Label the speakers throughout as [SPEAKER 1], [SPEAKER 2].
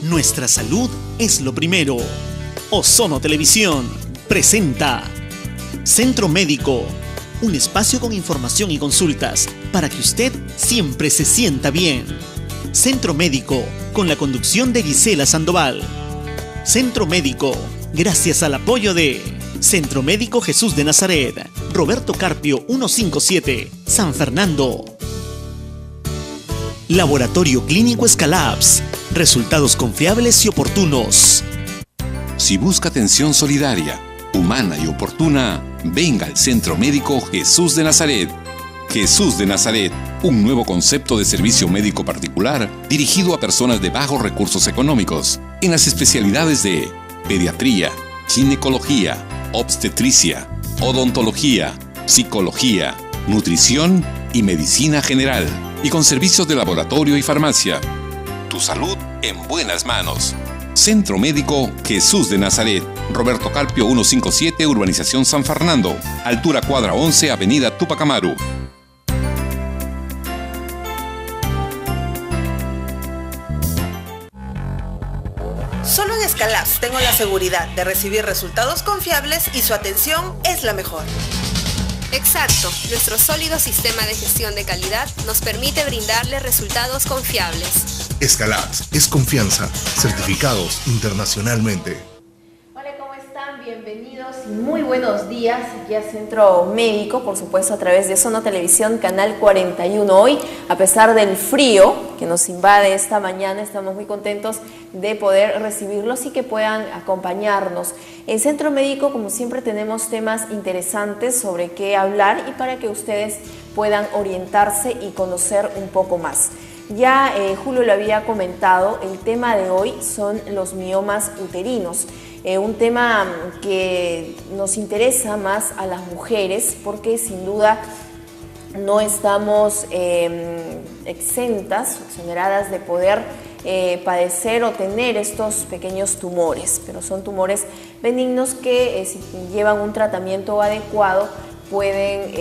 [SPEAKER 1] Nuestra salud es lo primero. Ozono Televisión presenta Centro Médico, un espacio con información y consultas para que usted siempre se sienta bien. Centro Médico, con la conducción de Gisela Sandoval. Centro Médico, gracias al apoyo de Centro Médico Jesús de Nazaret, Roberto Carpio 157, San Fernando. Laboratorio Clínico Escalabs, resultados confiables y oportunos.
[SPEAKER 2] Si busca atención solidaria, humana y oportuna, venga al Centro Médico Jesús de Nazaret. Jesús de Nazaret, un nuevo concepto de servicio médico particular dirigido a personas de bajos recursos económicos, en las especialidades de pediatría, ginecología, obstetricia, odontología, psicología, nutrición y medicina general, y con servicios de laboratorio y farmacia. Tu salud en buenas manos. Centro Médico Jesús de Nazaret, Roberto Carpio 157, Urbanización San Fernando, altura cuadra 11, Avenida Tupac Amaru.
[SPEAKER 3] Solo en Escalabs tengo la seguridad de recibir resultados confiables y su atención es la mejor.
[SPEAKER 4] Exacto, nuestro sólido sistema de gestión de calidad nos permite brindarle resultados confiables.
[SPEAKER 5] Escalabs es confianza, certificados internacionalmente.
[SPEAKER 6] Hola, ¿cómo están? Bienvenidos y muy buenos días aquí a Centro Médico, por supuesto a través de Ozono Televisión, Canal 41. Hoy, a pesar del frío que nos invade esta mañana, estamos muy contentos de poder recibirlos y que puedan acompañarnos. En Centro Médico, como siempre, tenemos temas interesantes sobre qué hablar y para que ustedes puedan orientarse y conocer un poco más. Ya Julio lo había comentado, el tema de hoy son los miomas uterinos, un tema que nos interesa más a las mujeres porque sin duda no estamos exoneradas de poder padecer o tener estos pequeños tumores, pero son tumores benignos que si llevan un tratamiento adecuado pueden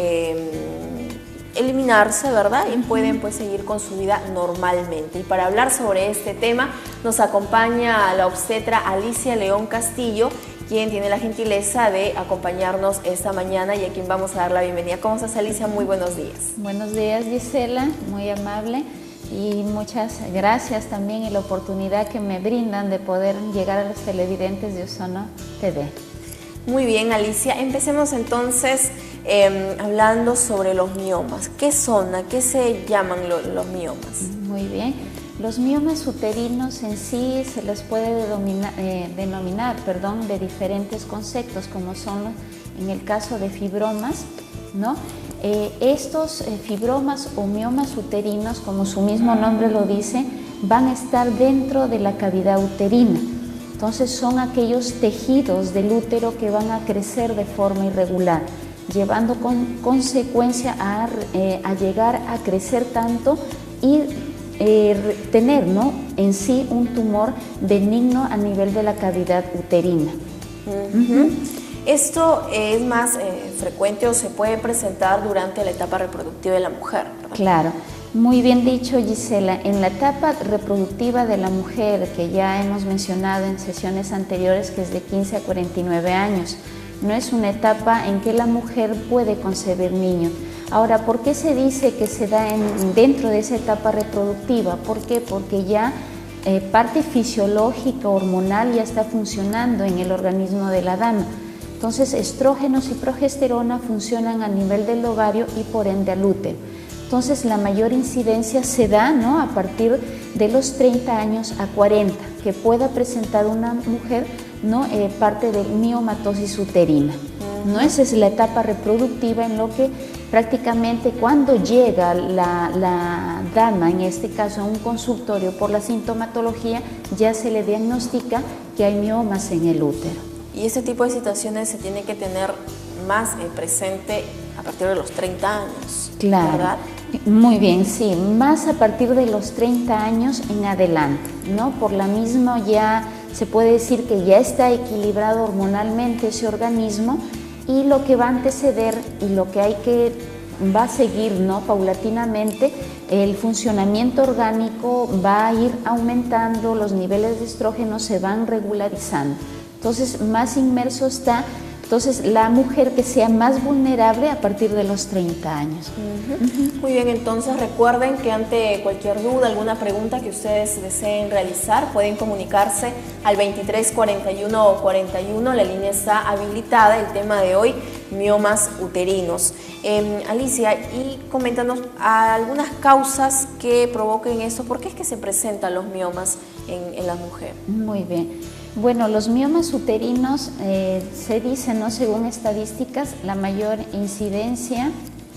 [SPEAKER 6] eliminarse, ¿verdad? Y pueden pues seguir con su vida normalmente. Y para hablar sobre este tema nos acompaña la obstetra Alicia León Castillo, quien tiene la gentileza de acompañarnos esta mañana y a quien vamos a dar la bienvenida. ¿Cómo estás, Alicia? Muy buenos días.
[SPEAKER 7] Buenos días, Gisela, muy amable. Y muchas gracias también y la oportunidad que me brindan de poder llegar a los televidentes de Ozono TV.
[SPEAKER 6] Muy bien, Alicia. Empecemos entonces hablando sobre los miomas. ¿Qué son? ¿A qué se llaman los miomas?
[SPEAKER 7] Muy bien. Los miomas uterinos en sí se les puede denominar de diferentes conceptos, como son en el caso de fibromas, ¿no? Estos fibromas o miomas uterinos, como su mismo nombre lo dice, van a estar dentro de la cavidad uterina. Entonces son aquellos tejidos del útero que van a crecer de forma irregular, llevando con consecuencia a llegar a crecer tanto y tener, ¿no?, en sí un tumor benigno a nivel de la cavidad uterina.
[SPEAKER 6] Esto es más frecuente o se puede presentar durante la etapa reproductiva de la mujer, ¿verdad?
[SPEAKER 7] Claro, muy bien dicho, Gisela. En la etapa reproductiva de la mujer, que ya hemos mencionado en sesiones anteriores, que es de 15 a 49 años, no es una etapa en que la mujer puede concebir niño. Ahora, ¿por qué se dice que se da dentro de esa etapa reproductiva? ¿Por qué? Porque ya parte fisiológica, hormonal, ya está funcionando en el organismo de la dama. Entonces, estrógenos y progesterona funcionan a nivel del ovario y por ende al útero. Entonces, la mayor incidencia se da, ¿no?, a partir de los 30 años a 40, que pueda presentar una mujer, ¿no?, parte de miomatosis uterina. ¿No? Esa es la etapa reproductiva en lo que prácticamente cuando llega la dama, en este caso a un consultorio por la sintomatología, ya se le diagnostica que hay miomas en el útero.
[SPEAKER 6] Y este tipo de situaciones se tiene que tener más presente a partir de los 30 años,
[SPEAKER 7] claro,
[SPEAKER 6] ¿verdad?
[SPEAKER 7] Muy bien, sí, más a partir de los 30 años en adelante, ¿no? Por la misma ya se puede decir que ya está equilibrado hormonalmente ese organismo y lo que va a anteceder y lo que hay que va a seguir, ¿no?, paulatinamente, el funcionamiento orgánico va a ir aumentando, los niveles de estrógeno se van regularizando. Entonces, más inmerso está, entonces, la mujer que sea más vulnerable a partir de los 30 años.
[SPEAKER 6] Muy bien, entonces recuerden que ante cualquier duda, alguna pregunta que ustedes deseen realizar, pueden comunicarse al 23 41 41, la línea está habilitada. El tema de hoy, miomas uterinos. Alicia, y coméntanos algunas causas que provoquen esto. ¿Por qué es que se presentan los miomas en la mujer?
[SPEAKER 7] Muy bien. Bueno, los miomas uterinos se dice, ¿no?, según estadísticas, la mayor incidencia,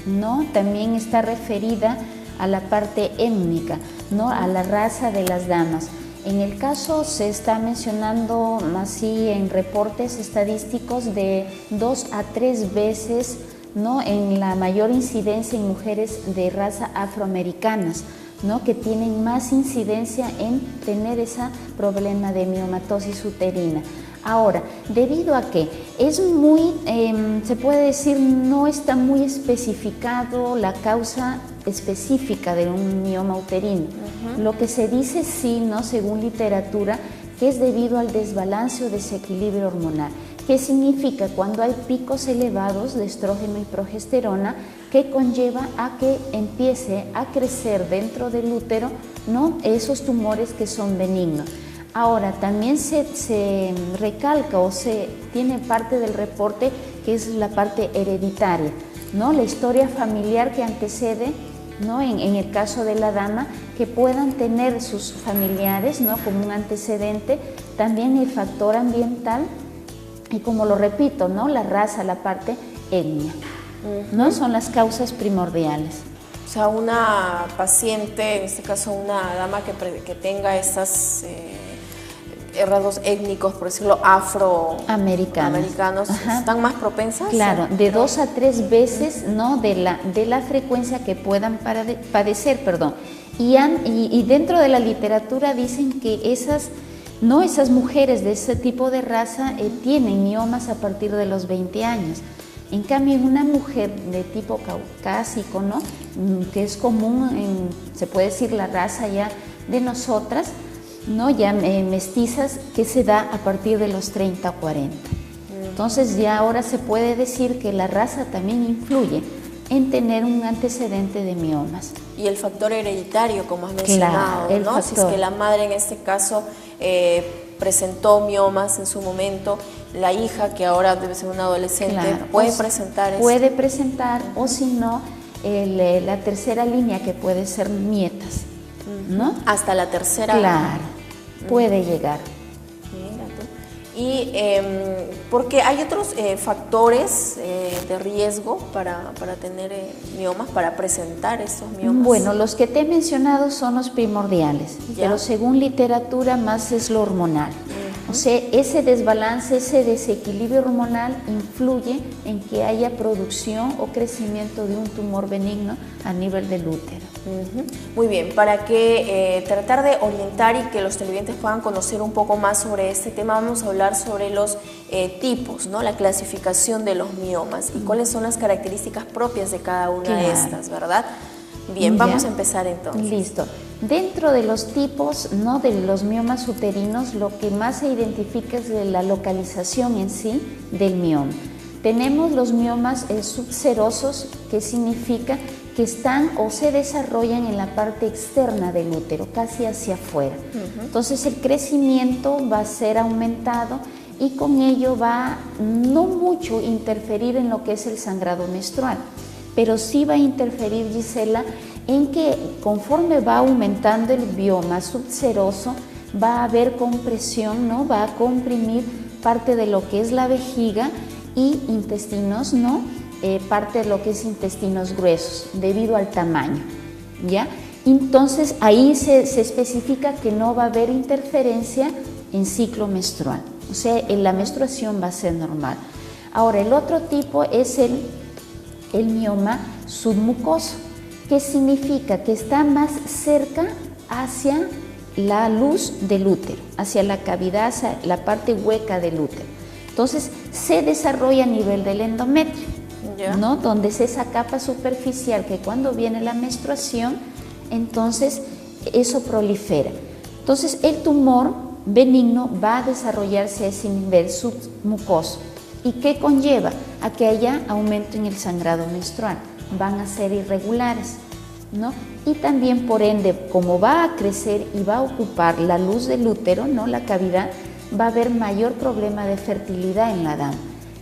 [SPEAKER 7] ¿no?, también está referida a la parte étnica, ¿no?, a la raza de las damas. En el caso se está mencionando así en reportes estadísticos de 2 a 3 veces, ¿no?, en la mayor incidencia en mujeres de raza afroamericanas, ¿no?, que tienen más incidencia en tener ese problema de miomatosis uterina. Ahora, debido a que es muy, se puede decir, no está muy especificado la causa específica de un mioma uterino. Lo que se dice sí, ¿no?, según literatura, que es debido al desbalance o desequilibrio hormonal. ¿Qué significa? Cuando hay picos elevados de estrógeno y progesterona, que conlleva a que empiece a crecer dentro del útero, ¿no?, esos tumores que son benignos. Ahora, también se recalca o se tiene parte del reporte que es la parte hereditaria, ¿no?, la historia familiar que antecede, ¿no?, en el caso de la dama, que puedan tener sus familiares, ¿no?, como un antecedente, también el factor ambiental y, como lo repito, ¿no?, la raza, la parte étnica, ¿no?, son las causas primordiales.
[SPEAKER 6] O sea, una paciente, en este caso una dama que tenga estos rasgos étnicos, por decirlo, afroamericanos, ¿están más propensas?
[SPEAKER 7] Claro, de 2 a 3 veces, ¿no?, de la frecuencia que puedan padecer, perdón. Y dentro de la literatura dicen que esas mujeres de ese tipo de raza tienen miomas a partir de los 20 años. En cambio, una mujer de tipo caucásico, ¿no?, que es común se puede decir, la raza ya de nosotras, ¿no?, ya mestizas, que se da a partir de los 30 o 40. Entonces, ya ahora se puede decir que la raza también influye en tener un antecedente de miomas.
[SPEAKER 6] Y el factor hereditario, como has mencionado,
[SPEAKER 7] claro,
[SPEAKER 6] ¿no? Si es que la madre en este caso presentó miomas en su momento, la hija, que ahora debe ser una adolescente, claro, puede presentar eso.
[SPEAKER 7] Puede presentar, o si no, la tercera línea, que puede ser nietas, ¿no?
[SPEAKER 6] Hasta la tercera.
[SPEAKER 7] Claro, puede llegar.
[SPEAKER 6] Mira tú. Y porque hay otros factores de riesgo para tener miomas, para presentar estos miomas.
[SPEAKER 7] Bueno, los que te he mencionado son los primordiales, pero según literatura más es lo hormonal. O sea, ese desbalance, ese desequilibrio hormonal influye en que haya producción o crecimiento de un tumor benigno a nivel del útero.
[SPEAKER 6] Muy bien, para que tratar de orientar y que los televidentes puedan conocer un poco más sobre este tema, vamos a hablar sobre los tipos, ¿no?, la clasificación de los miomas y cuáles son las características propias de cada una de estas, ¿verdad? Bien, vamos a empezar entonces.
[SPEAKER 7] Listo. Dentro de los tipos, ¿no?, de los miomas uterinos, lo que más se identifica es de la localización en sí del mioma. Tenemos los miomas subserosos, que significa que están o se desarrollan en la parte externa del útero, casi hacia afuera. Entonces, el crecimiento va a ser aumentado y con ello va no mucho interferir en lo que es el sangrado menstrual, pero sí va a interferir, Gisela, en que conforme va aumentando el bioma subseroso, va a haber compresión, ¿no?, va a comprimir parte de lo que es la vejiga y intestinos, ¿no?, parte de lo que es intestinos gruesos, debido al tamaño, ¿ya? Entonces, ahí se especifica que no va a haber interferencia en ciclo menstrual, o sea, la menstruación va a ser normal. Ahora, el otro tipo es el mioma submucoso, que significa que está más cerca hacia la luz del útero, hacia la cavidad, hacia la parte hueca del útero. Entonces, se desarrolla a nivel del endometrio, ¿no? Donde es esa capa superficial que cuando viene la menstruación, entonces eso prolifera. Entonces el tumor benigno va a desarrollarse a ese nivel submucoso. ¿Y qué conlleva? A que haya aumento en el sangrado menstrual. Van a ser irregulares, ¿no? Y también, por ende, como va a crecer y va a ocupar la luz del útero, ¿no? La cavidad, va a haber mayor problema de fertilidad en la dama.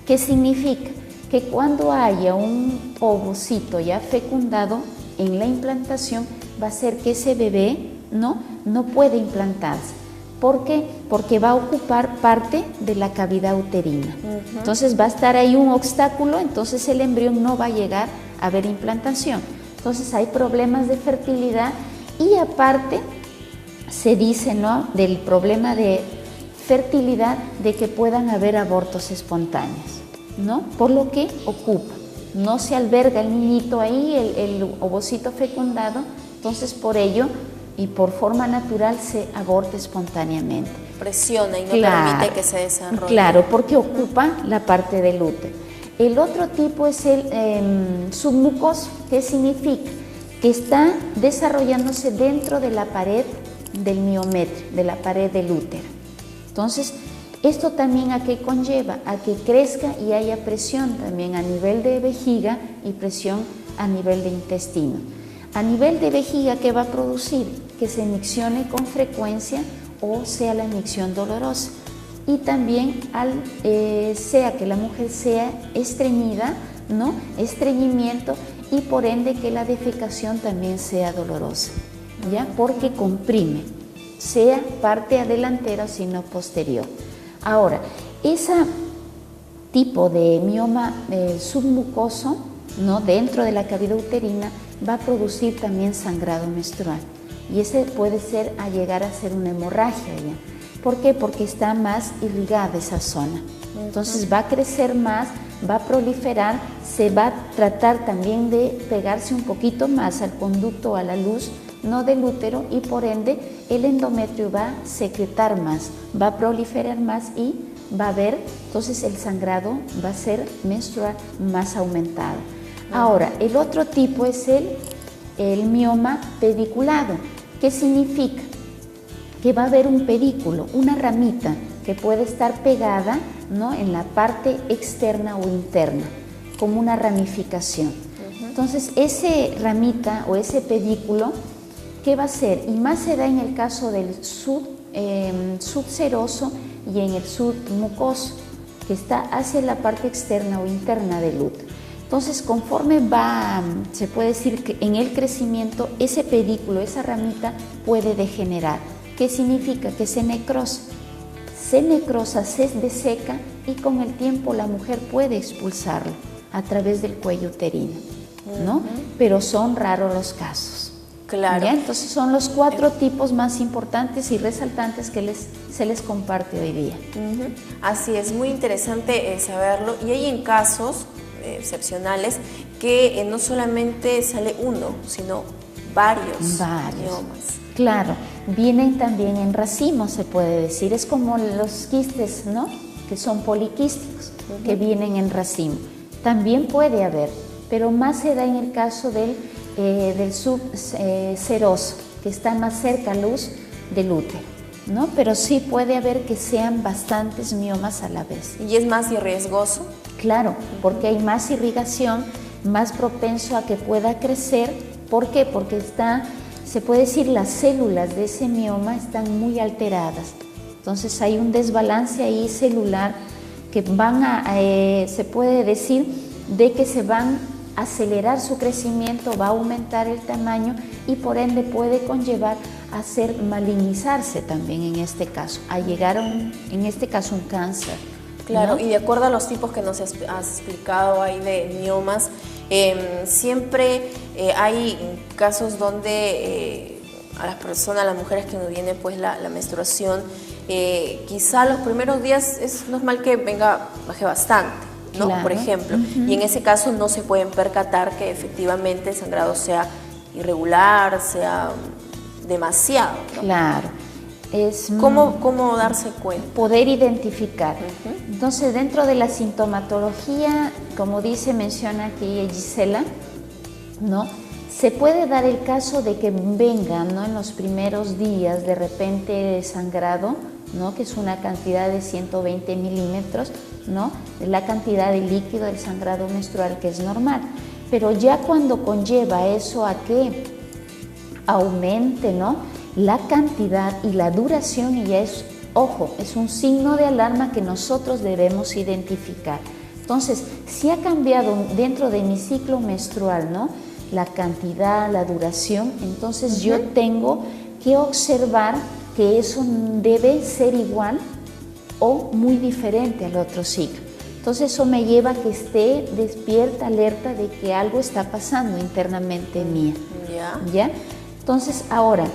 [SPEAKER 7] ¿Qué significa? Que cuando haya un ovocito ya fecundado en la implantación, va a ser que ese bebé no puede implantarse. ¿Por qué? Porque va a ocupar parte de la cavidad uterina. Entonces va a estar ahí un obstáculo, entonces el embrión no va a llegar a ver implantación. Entonces hay problemas de fertilidad y aparte se dice, ¿no?, del problema de fertilidad, de que puedan haber abortos espontáneos, ¿no? Por lo que ocupa. No se alberga el niñito ahí, el ovocito fecundado, entonces por ello y por forma natural se aborta espontáneamente.
[SPEAKER 6] Presiona y no permite que se desarrolle.
[SPEAKER 7] Claro, porque ocupa la parte del útero. El otro tipo es el submucoso, que significa que está desarrollándose dentro de la pared del miometrio, de la pared del útero. Entonces, esto también ¿a qué conlleva? A que crezca y haya presión también a nivel de vejiga y presión a nivel de intestino. A nivel de vejiga, ¿qué va a producir? Que se miccione con frecuencia o sea la micción dolorosa. Y también sea que la mujer sea estreñida, ¿no? Estreñimiento, y por ende que la defecación también sea dolorosa, ¿ya? Porque comprime, sea parte delantera o sino posterior. Ahora, ese tipo de mioma submucoso, ¿no?, dentro de la cavidad uterina, va a producir también sangrado menstrual. Y ese puede ser a llegar a ser una hemorragia ya. ¿Por qué? Porque está más irrigada esa zona. Entonces va a crecer más, va a proliferar, se va a tratar también de pegarse un poquito más al conducto, a la luz, no del útero, y por ende el endometrio va a secretar más, va a proliferar más y va a haber, entonces el sangrado va a ser menstrual más aumentado. Ahora, el otro tipo es el mioma pediculado. ¿Qué significa? Que va a haber un pedículo, una ramita que puede estar pegada, ¿no?, en la parte externa o interna, como una ramificación. Entonces, ese ramita o ese pedículo, ¿qué va a ser? Y más se da en el caso del subseroso y en el submucoso, que está hacia la parte externa o interna del útero. Entonces, conforme va, se puede decir que en el crecimiento, ese pedículo, esa ramita puede degenerar. ¿Qué significa? Que se necrosa. Se necrosa, se deseca y con el tiempo la mujer puede expulsarlo a través del cuello uterino, ¿no? Pero son raros los casos.
[SPEAKER 6] Claro.
[SPEAKER 7] ¿Ya? Entonces son los 4 tipos más importantes y resaltantes que se les comparte hoy día.
[SPEAKER 6] Así es, muy interesante saberlo. Y hay en casos excepcionales que no solamente sale uno, sino varios miomas.
[SPEAKER 7] Claro, vienen también en racimos, se puede decir. Es como los quistes, ¿no?, que son poliquísticos, que vienen en racimo. También puede haber, pero más se da en el caso del subseroso, que está más cerca a luz del útero, ¿no? Pero sí puede haber que sean bastantes miomas a la vez.
[SPEAKER 6] ¿Y es más riesgoso?
[SPEAKER 7] Claro, porque hay más irrigación, más propenso a que pueda crecer. ¿Por qué? Porque se puede decir, las células de ese mioma están muy alteradas. Entonces hay un desbalance ahí celular que se puede decir de que se van a acelerar su crecimiento, va a aumentar el tamaño y por ende puede conllevar a malignizarse también en este caso, a llegar en este caso un cáncer.
[SPEAKER 6] Claro,
[SPEAKER 7] ¿no?
[SPEAKER 6] Y de acuerdo a los tipos que nos has explicado ahí de miomas, siempre hay casos donde a las personas, a las mujeres que nos viene pues la menstruación, quizá los primeros días es normal que baje bastante, ¿no?
[SPEAKER 7] Claro.
[SPEAKER 6] Por ejemplo, y en ese caso no se pueden percatar que efectivamente el sangrado sea irregular, sea demasiado, ¿no?
[SPEAKER 7] Claro.
[SPEAKER 6] ¿Cómo darse cuenta?
[SPEAKER 7] Poder identificar. Entonces, dentro de la sintomatología, como menciona aquí Gisela, ¿no? Se puede dar el caso de que venga, ¿no?, en los primeros días de repente sangrado, ¿no?, que es una cantidad de 120 milímetros, ¿no?, de la cantidad de líquido del sangrado menstrual, que es normal. Pero ya cuando conlleva eso a que aumente, ¿no?, la cantidad y la duración, y ya es, ojo, es un signo de alarma que nosotros debemos identificar. Entonces, si ha cambiado dentro de mi ciclo menstrual, ¿no?, la cantidad, la duración, entonces yo tengo que observar que eso debe ser igual o muy diferente al otro ciclo. Entonces eso me lleva a que esté despierta, alerta de que algo está pasando internamente mía. ¿Ya? Entonces ahora,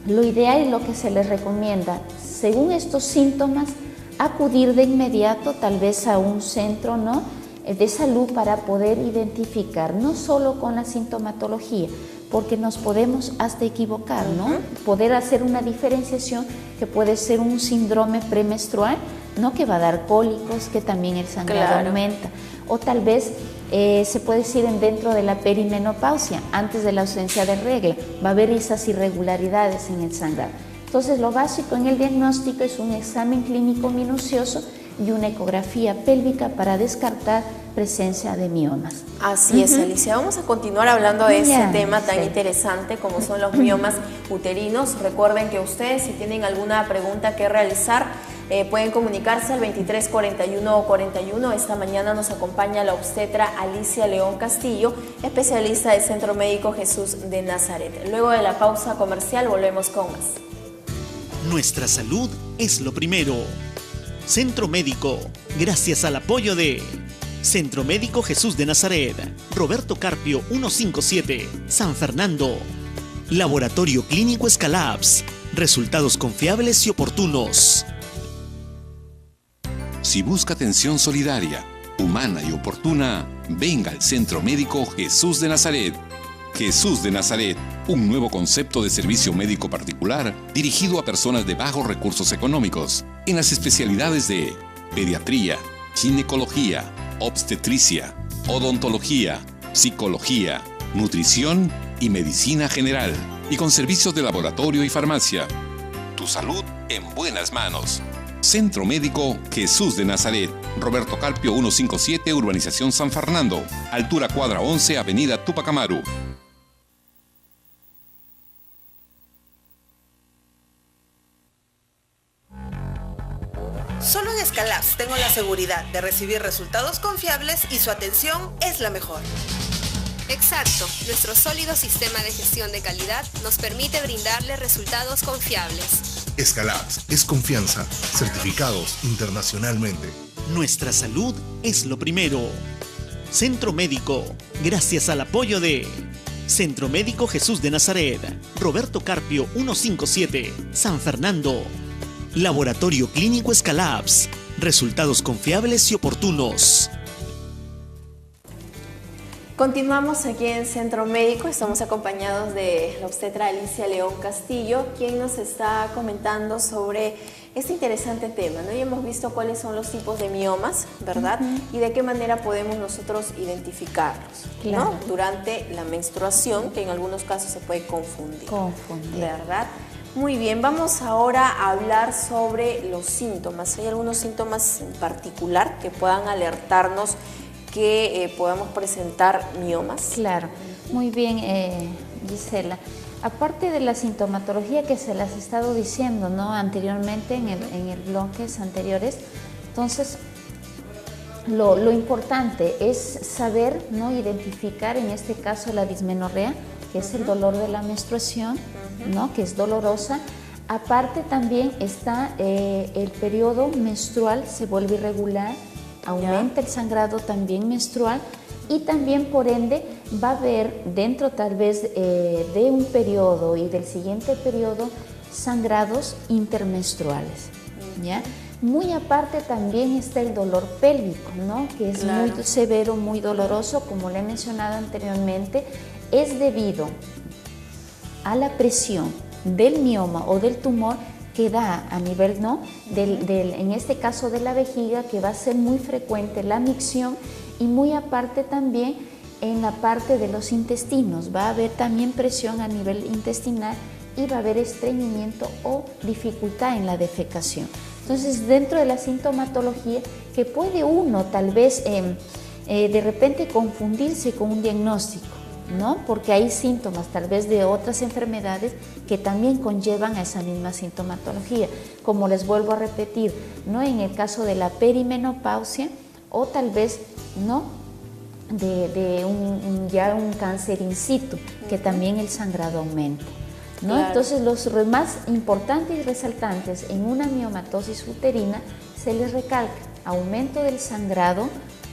[SPEAKER 7] lo ideal y lo que se les recomienda, según estos síntomas, acudir de inmediato tal vez a un centro, ¿no?, de salud para poder identificar, no solo con la sintomatología, porque nos podemos hasta equivocar, ¿no? Poder hacer una diferenciación que puede ser un síndrome premenstrual, ¿no?, que va a dar cólicos, que también el sangrado aumenta, o tal vez se puede decir dentro de la perimenopausia, antes de la ausencia de regla, va a haber esas irregularidades en el sangrado. Entonces, lo básico en el diagnóstico es un examen clínico minucioso y una ecografía pélvica para descartar presencia de miomas.
[SPEAKER 6] Así es, Alicia. Vamos a continuar hablando de ese tema tan interesante como son los miomas uterinos. Recuerden que ustedes, si tienen alguna pregunta que realizar, pueden comunicarse al 234141. Esta mañana nos acompaña la obstetra Alicia León Castillo, especialista del Centro Médico Jesús de Nazaret. Luego de la pausa comercial volvemos con más.
[SPEAKER 1] Nuestra salud es lo primero. Centro Médico, gracias al apoyo de Centro Médico Jesús de Nazaret, Roberto Carpio 157, San Fernando. Laboratorio Clínico Escalabs, resultados confiables y oportunos.
[SPEAKER 2] Si busca atención solidaria, humana y oportuna, venga al Centro Médico Jesús de Nazaret. Jesús de Nazaret, un nuevo concepto de servicio médico particular dirigido a personas de bajos recursos económicos, en las especialidades de pediatría, ginecología, obstetricia, odontología, psicología, nutrición y medicina general, y con servicios de laboratorio y farmacia. Tu salud en buenas manos. Centro Médico Jesús de Nazaret, Roberto Carpio 157, Urbanización San Fernando, altura cuadra 11, Avenida Túpac Amaru.
[SPEAKER 3] Solo en Escalabs tengo la seguridad de recibir resultados confiables y su atención es la mejor.
[SPEAKER 4] Exacto, nuestro sólido sistema de gestión de calidad nos permite brindarle resultados confiables.
[SPEAKER 5] Escalabs es confianza, certificados internacionalmente.
[SPEAKER 1] Nuestra salud es lo primero. Centro Médico, gracias al apoyo de Centro Médico Jesús de Nazaret, Roberto Carpio 157, San Fernando. Laboratorio Clínico Escalabs, resultados confiables y oportunos.
[SPEAKER 6] Continuamos aquí en Centro Médico, estamos acompañados de la obstetra Alicia León Castillo, quien nos está comentando sobre este interesante tema, ¿no? Y hemos visto cuáles son los tipos de miomas, ¿verdad? Y de qué manera podemos nosotros identificarlos, ¿no? Durante la menstruación, que en algunos casos se puede confundir. ¿Verdad? Muy bien, vamos ahora a hablar sobre los síntomas. ¿Hay algunos síntomas en particular que puedan alertarnos que podamos presentar miomas?
[SPEAKER 7] Claro, muy bien, Gisela. Aparte de la sintomatología que se las he estado diciendo, ¿no?, anteriormente en el bloques anteriores, entonces lo importante es saber, ¿no?, identificar en este caso la dismenorrea, que es el dolor de la menstruación, ¿no?, que es dolorosa. Aparte también está el periodo menstrual, se vuelve irregular, aumenta el sangrado también menstrual, y también por ende va a haber dentro tal vez de un periodo y del siguiente periodo sangrados intermenstruales, ¿ya? Muy aparte también está el dolor pélvico, ¿no?, que es muy severo, muy doloroso, como le he mencionado anteriormente. Es debido a la presión del mioma o del tumor que da a nivel, ¿no?, en este caso de la vejiga, que va a ser muy frecuente la micción, y muy aparte también en la parte de los intestinos. Va a haber también presión a nivel intestinal y va a haber estreñimiento o dificultad en la defecación. Entonces, dentro de la sintomatología, que puede uno tal vez de repente confundirse con un diagnóstico, ¿no? Porque hay síntomas tal vez de otras enfermedades que también conllevan a esa misma sintomatología, como les vuelvo a repetir, ¿no?, en el caso de la perimenopausia, o tal vez, ¿no?, de un cáncer in situ, que también el sangrado aumenta, ¿no? Claro. Entonces, los más importantes y resaltantes en una miomatosis uterina, se les recalca aumento del sangrado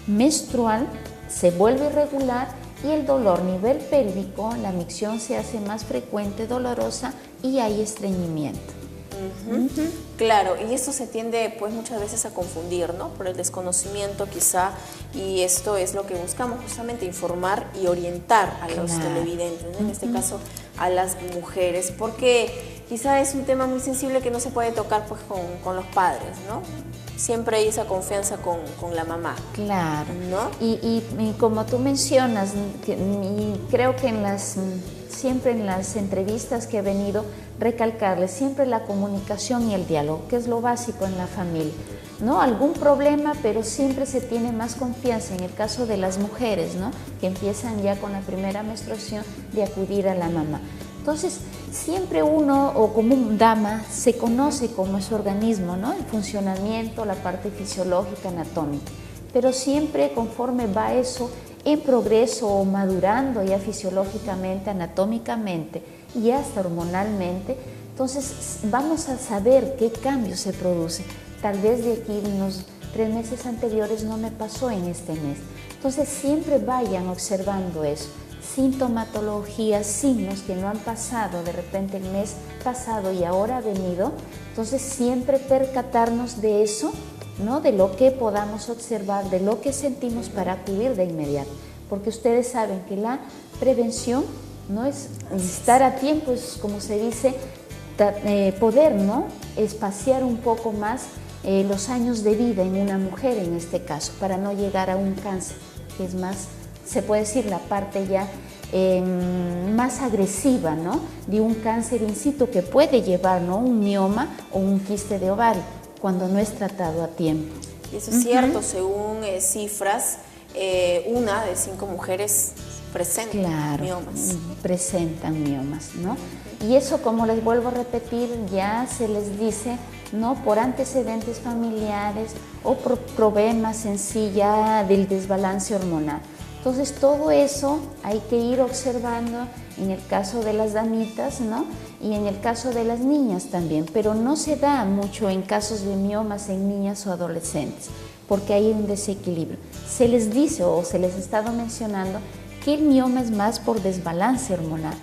[SPEAKER 7] menstrual, se vuelve irregular, y el dolor nivel pélvico, la micción se hace más frecuente, dolorosa, y hay estreñimiento.
[SPEAKER 6] Claro, y esto se tiende pues muchas veces a confundir, ¿no?, por el desconocimiento quizá, y esto es lo que buscamos, justamente informar y orientar a los televidentes, ¿no?, en este caso a las mujeres, porque quizá es un tema muy sensible que no se puede tocar pues con los padres, ¿no? Siempre hay esa confianza con la mamá.
[SPEAKER 7] Claro,
[SPEAKER 6] ¿no?
[SPEAKER 7] Y como tú mencionas, y creo que siempre en las entrevistas que he venido, recalcarles siempre la comunicación y el diálogo, que es lo básico en la familia, ¿no? Algún problema, pero siempre se tiene más confianza en el caso de las mujeres, ¿no?, que empiezan ya con la primera menstruación, de acudir a la mamá. Entonces, siempre uno, o como dama, se conoce cómo es su organismo, ¿no?, el funcionamiento, la parte fisiológica, anatómica, pero siempre conforme va eso en progreso o madurando ya fisiológicamente, anatómicamente y hasta hormonalmente, entonces vamos a saber qué cambios se producen. Tal vez de aquí unos 3 meses anteriores no me pasó en este mes. Entonces siempre vayan observando eso. Sintomatología, signos que no han pasado de repente el mes pasado y ahora ha venido, entonces siempre percatarnos de eso, ¿no?, de lo que podamos observar, de lo que sentimos, para acudir de inmediato, porque ustedes saben que la prevención no es estar a tiempo, es como se dice, poder, ¿no?, espaciar un poco más los años de vida en una mujer en este caso, para no llegar a un cáncer, que es más, se puede decir, la parte ya más agresiva, ¿no?, de un cáncer in situ que puede llevar, ¿no?, un mioma o un quiste de ovario cuando no es tratado a tiempo.
[SPEAKER 6] Y eso es cierto, según cifras, 1 de 5 mujeres presentan miomas.
[SPEAKER 7] Presentan miomas, ¿no? Y eso, como les vuelvo a repetir, ya se les dice, ¿no?, por antecedentes familiares o por problemas en sí ya del desbalance hormonal. Entonces, todo eso hay que ir observando en el caso de las damitas, ¿no?, y en el caso de las niñas también, pero no se da mucho en casos de miomas en niñas o adolescentes, porque hay un desequilibrio. Se les dice, o se les ha estado mencionando, que el mioma es más por desbalance hormonal,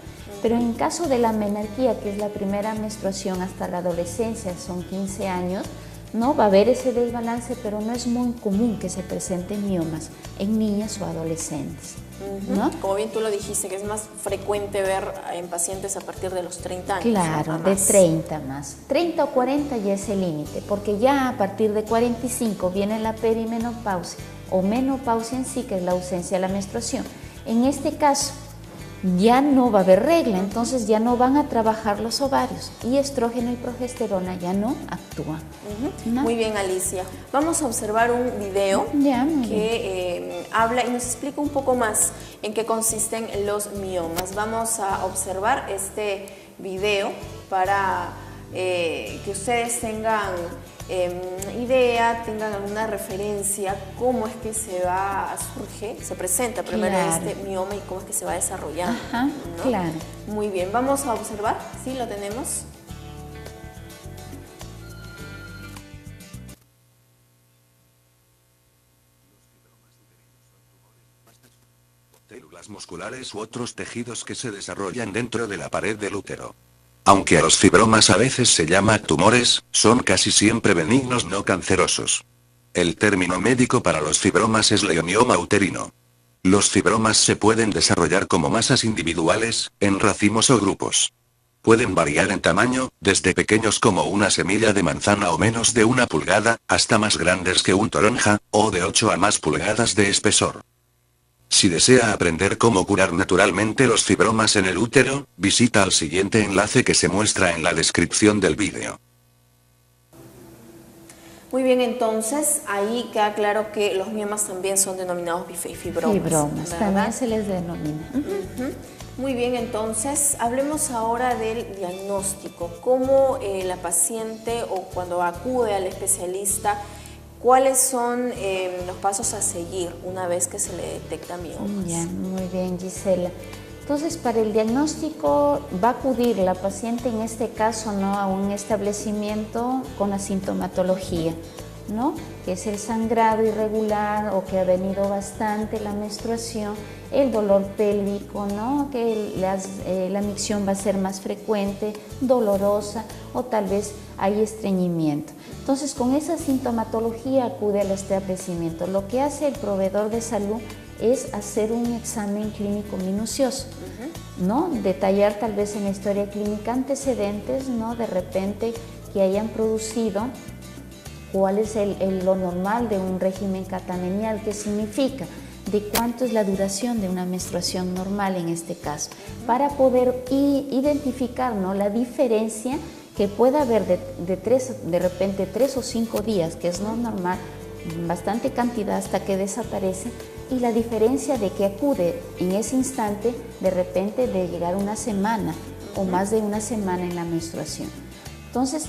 [SPEAKER 7] pero en caso de la menarquía, que es la primera menstruación hasta la adolescencia, son 15 años, no va a haber ese desbalance, pero no es muy común que se presenten miomas en niñas o adolescentes, ¿no?
[SPEAKER 6] Como bien tú lo dijiste, que es más frecuente ver en pacientes a partir de los 30 años.
[SPEAKER 7] Claro, de 30 más. 30 o 40 ya es el límite, porque ya a partir de 45 viene la perimenopausia o menopausia en sí, que es la ausencia de la menstruación. En este caso, ya no va a haber regla, entonces ya no van a trabajar los ovarios y estrógeno y progesterona ya no actúan. ¿No?
[SPEAKER 6] Muy bien, Alicia. Vamos a observar un video que habla y nos explica un poco más en qué consisten los miomas. Vamos a observar este video para que ustedes tengan idea, tengan alguna referencia, cómo es que se presenta primero este mioma y cómo es que se va desarrollando.
[SPEAKER 7] Ajá,
[SPEAKER 6] ¿no?
[SPEAKER 7] Claro.
[SPEAKER 6] Muy bien, vamos a observar, ¿sí lo tenemos?
[SPEAKER 8] Células musculares u otros tejidos que se desarrollan dentro de la pared del útero. Aunque a los fibromas a veces se llama tumores, son casi siempre benignos no cancerosos. El término médico para los fibromas es leomioma uterino. Los fibromas se pueden desarrollar como masas individuales, en racimos o grupos. Pueden variar en tamaño, desde pequeños como una semilla de manzana o menos de 1 pulgada, hasta más grandes que un toronja, o de 8 a más pulgadas de espesor. Si desea aprender cómo curar naturalmente los fibromas en el útero, visita al siguiente enlace que se muestra en la descripción del vídeo.
[SPEAKER 6] Muy bien, entonces ahí queda claro que los miomas también son denominados fibromas.
[SPEAKER 7] Fibromas, también se les denomina.
[SPEAKER 6] Muy bien, entonces hablemos ahora del diagnóstico. ¿Cómo la paciente o cuando acude al especialista, cuáles son los pasos a seguir una vez que se le detecta miomas?
[SPEAKER 7] Ya, muy bien, Gisela. Entonces, para el diagnóstico va a acudir la paciente, en este caso, ¿no?, a un establecimiento con la sintomatología, ¿no?, que es el sangrado irregular o que ha venido bastante la menstruación, el dolor pélvico, ¿no?, que la micción va a ser más frecuente, dolorosa o tal vez hay estreñimiento. Entonces, con esa sintomatología acude al establecimiento. Lo que hace el proveedor de salud es hacer un examen clínico minucioso, ¿no? Detallar tal vez en la historia clínica antecedentes, ¿no?, de repente que hayan producido, cuál es lo normal de un régimen catamenial, qué significa, de cuánto es la duración de una menstruación normal en este caso, para poder identificar, ¿no?, la diferencia que pueda haber de repente 3 o 5 días, que es no normal, bastante cantidad hasta que desaparece, y la diferencia de que acude en ese instante de repente de llegar una semana o más de una semana en la menstruación. Entonces,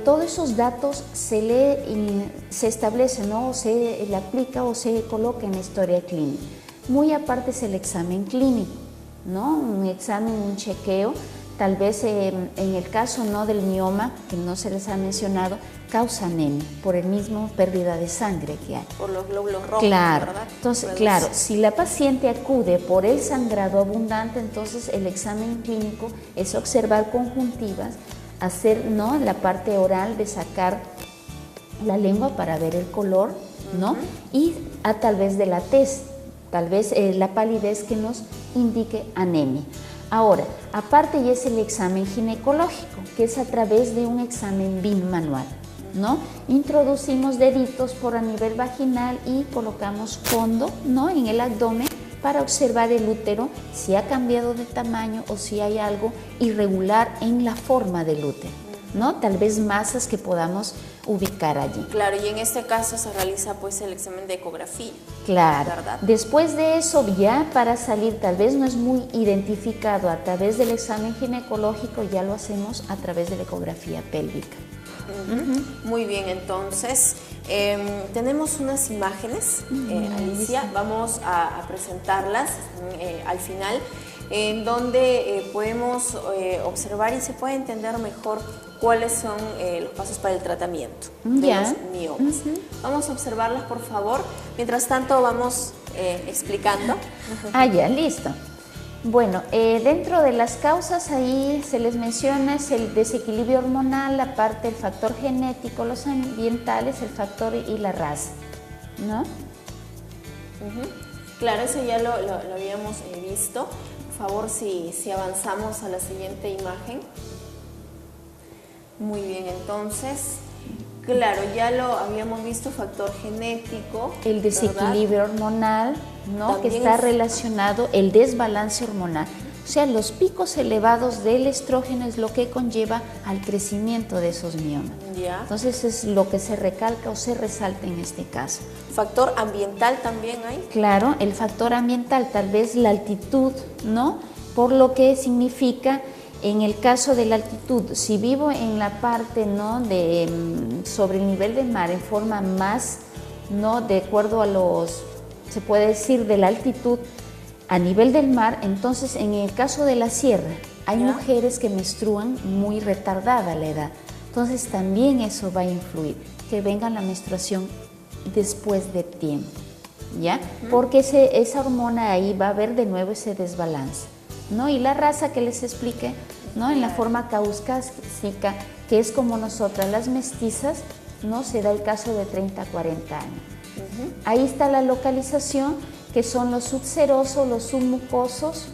[SPEAKER 7] todos esos datos se establece, ¿no?, o se le aplica o se coloca en la historia clínica. Muy aparte es el examen clínico, ¿no?, un examen, un chequeo. Tal vez en el caso, ¿no?, del mioma, que no se les ha mencionado, causa anemia por el mismo pérdida de sangre que hay.
[SPEAKER 6] Por los glóbulos rojos,
[SPEAKER 7] claro,
[SPEAKER 6] ¿verdad?
[SPEAKER 7] Entonces, claro, si la paciente acude por el sangrado abundante, entonces el examen clínico es observar conjuntivas, hacer, ¿no?, la parte oral de sacar la lengua para ver el color, ¿no?, y tal vez de la tez, tal vez la palidez que nos indique anemia. Ahora, aparte ya es el examen ginecológico, que es a través de un examen BIM manual, ¿no? Introducimos deditos por a nivel vaginal y colocamos fondo, ¿no?, en el abdomen para observar el útero, si ha cambiado de tamaño o si hay algo irregular en la forma del útero, ¿no? Tal vez masas que podamos ubicar allí.
[SPEAKER 6] Claro, y en este caso se realiza pues el examen de ecografía.
[SPEAKER 7] Claro,
[SPEAKER 6] ¿verdad?
[SPEAKER 7] Después de eso ya para salir, tal vez no es muy identificado a través del examen ginecológico, ya lo hacemos a través de la ecografía pélvica.
[SPEAKER 6] Muy bien, entonces tenemos unas imágenes, Alicia, vamos a presentarlas al final, en donde podemos observar y se puede entender mejor cuáles son los pasos para el tratamiento de los miomas. Vamos a observarlas, por favor. Mientras tanto, vamos explicando.
[SPEAKER 7] Ya, listo. Bueno, dentro de las causas ahí se les menciona es el desequilibrio hormonal, la parte del factor genético, los ambientales, el factor y la raza, ¿no?
[SPEAKER 6] Claro, eso ya lo habíamos visto. Por favor, si avanzamos a la siguiente imagen. Muy bien, entonces, claro, ya lo habíamos visto, factor genético.
[SPEAKER 7] El desequilibrio hormonal, ¿no?, que está relacionado, el desbalance hormonal. O sea, los picos elevados del estrógeno es lo que conlleva al crecimiento de esos miomas.
[SPEAKER 6] Ya.
[SPEAKER 7] Entonces es lo que se recalca o se resalta en este caso.
[SPEAKER 6] ¿Factor ambiental también hay?
[SPEAKER 7] Claro, el factor ambiental, tal vez la altitud, ¿no? Por lo que significa, en el caso de la altitud, si vivo en la parte, ¿no?, sobre el nivel del mar en forma más, ¿no?, de acuerdo a se puede decir, de la altitud a nivel del mar, entonces en el caso de la sierra hay mujeres que menstruan muy retardada la edad, entonces también eso va a influir, que venga la menstruación después de tiempo, ¿ya? Porque esa hormona ahí va a haber de nuevo ese desbalance, ¿no? Y la raza que les expliqué, ¿no?, en la forma caucásica, que es como nosotras las mestizas, ¿no?, se da el caso de 30 a 40 años. Ahí está la localización, que son los subserosos, los submucosos,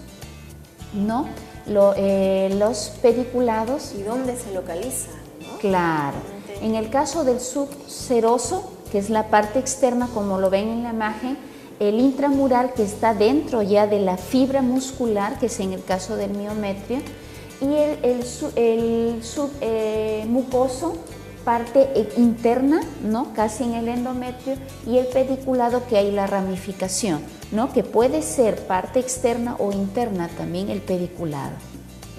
[SPEAKER 7] ¿no?, los pediculados.
[SPEAKER 6] ¿Y dónde se localiza, no?
[SPEAKER 7] Claro. En el caso del subseroso, que es la parte externa, como lo ven en la imagen, el intramural, que está dentro ya de la fibra muscular, que es en el caso del miometrio, y el submucoso, parte interna, ¿no? Casi en el endometrio, y el pediculado, que hay la ramificación, ¿no? Que puede ser parte externa o interna también el pediculado,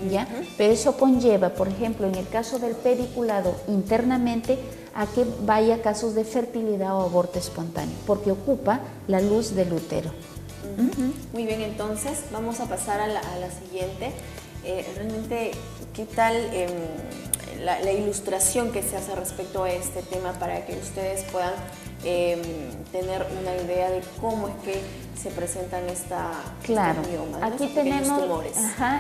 [SPEAKER 7] ¿ya? Pero eso conlleva, por ejemplo, en el caso del pediculado internamente, a que vaya casos de fertilidad o aborto espontáneo, porque ocupa la luz del útero.
[SPEAKER 6] Muy bien, entonces vamos a pasar a la siguiente. Realmente, ¿qué tal la ilustración que se hace respecto a este tema para que ustedes puedan tener una idea de cómo es que se presentan estos miomas, ¿no?
[SPEAKER 7] Aquí tenemos,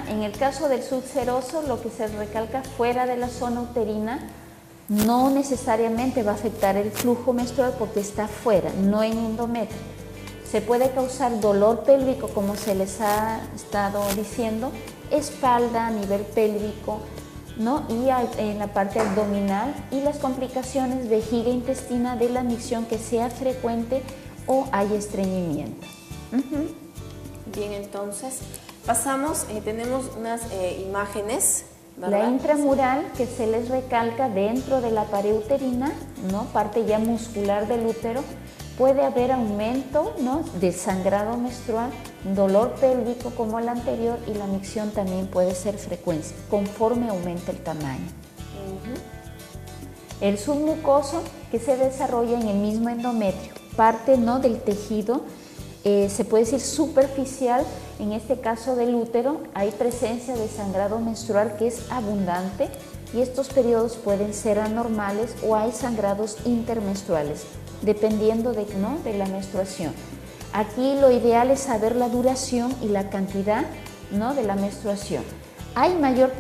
[SPEAKER 7] en el caso del subseroso, lo que se recalca fuera de la zona uterina, no necesariamente va a afectar el flujo menstrual porque está fuera, no en endometrio. Se puede causar dolor pélvico, como se les ha estado diciendo, espalda a nivel pélvico, ¿no? Y en la parte abdominal, y las complicaciones vejiga intestina de la micción que sea frecuente o hay estreñimiento.
[SPEAKER 6] Bien, entonces pasamos, tenemos unas imágenes, ¿verdad?
[SPEAKER 7] La intramural, que se les recalca dentro de la pared uterina, ¿no? Parte ya muscular del útero. Puede haber aumento, ¿no? De sangrado menstrual, dolor pélvico como el anterior, y la micción también puede ser frecuente conforme aumenta el tamaño. El submucoso, que se desarrolla en el mismo endometrio, parte, ¿no? Del tejido, se puede decir superficial. En este caso del útero hay presencia de sangrado menstrual que es abundante, y estos periodos pueden ser anormales o hay sangrados intermenstruales, dependiendo de la menstruación. Aquí lo ideal es saber la duración y la cantidad, ¿no? De la menstruación. Hay mayor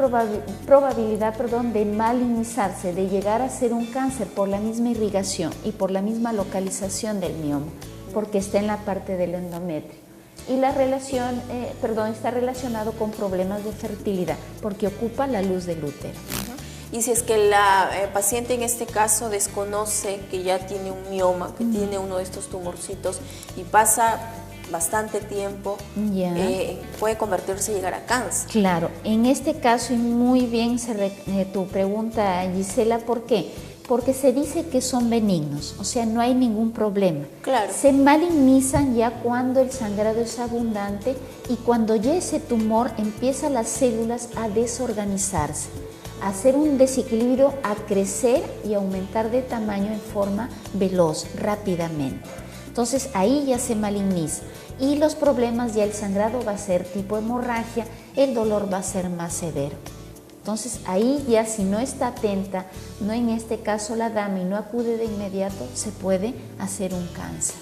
[SPEAKER 7] probabilidad de malinizarse, de llegar a ser un cáncer por la misma irrigación y por la misma localización del mioma, porque está en la parte del endometrio. Y la relación, está relacionado con problemas de fertilidad, porque ocupa la luz del útero.
[SPEAKER 6] Y si es que la paciente en este caso desconoce que ya tiene un mioma, que tiene uno de estos tumorcitos, y pasa bastante tiempo, puede convertirse y llegar a cáncer.
[SPEAKER 7] Claro, en este caso, y muy bien tu pregunta, Gisela, ¿por qué? Porque se dice que son benignos, o sea, no hay ningún problema.
[SPEAKER 6] Claro.
[SPEAKER 7] Se malinizan ya cuando el sangrado es abundante y cuando ya ese tumor empieza las células a desorganizarse, a hacer un desequilibrio, a crecer y aumentar de tamaño en forma veloz, rápidamente. Entonces ahí ya se maligniza, y los problemas, ya el sangrado va a ser tipo hemorragia, el dolor va a ser más severo. Entonces ahí ya, si no está atenta, no en este caso la dama, y no acude de inmediato, se puede hacer un cáncer.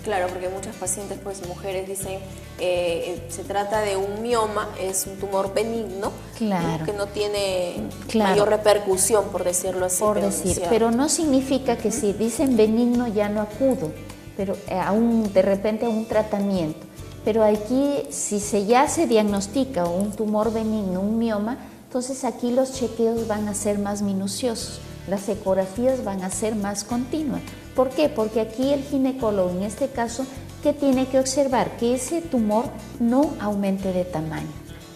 [SPEAKER 6] Claro, porque muchas pacientes, mujeres, dicen se trata de un mioma, es un tumor benigno,
[SPEAKER 7] claro,
[SPEAKER 6] que no tiene mayor repercusión, por decirlo así.
[SPEAKER 7] Pero no significa que si dicen benigno ya no acudo, pero de repente a un tratamiento. Pero aquí, si ya se diagnostica un tumor benigno, un mioma, entonces aquí los chequeos van a ser más minuciosos, las ecografías van a ser más continuas. ¿Por qué? Porque aquí el ginecólogo, en este caso, ¿qué tiene que observar? Que ese tumor no aumente de tamaño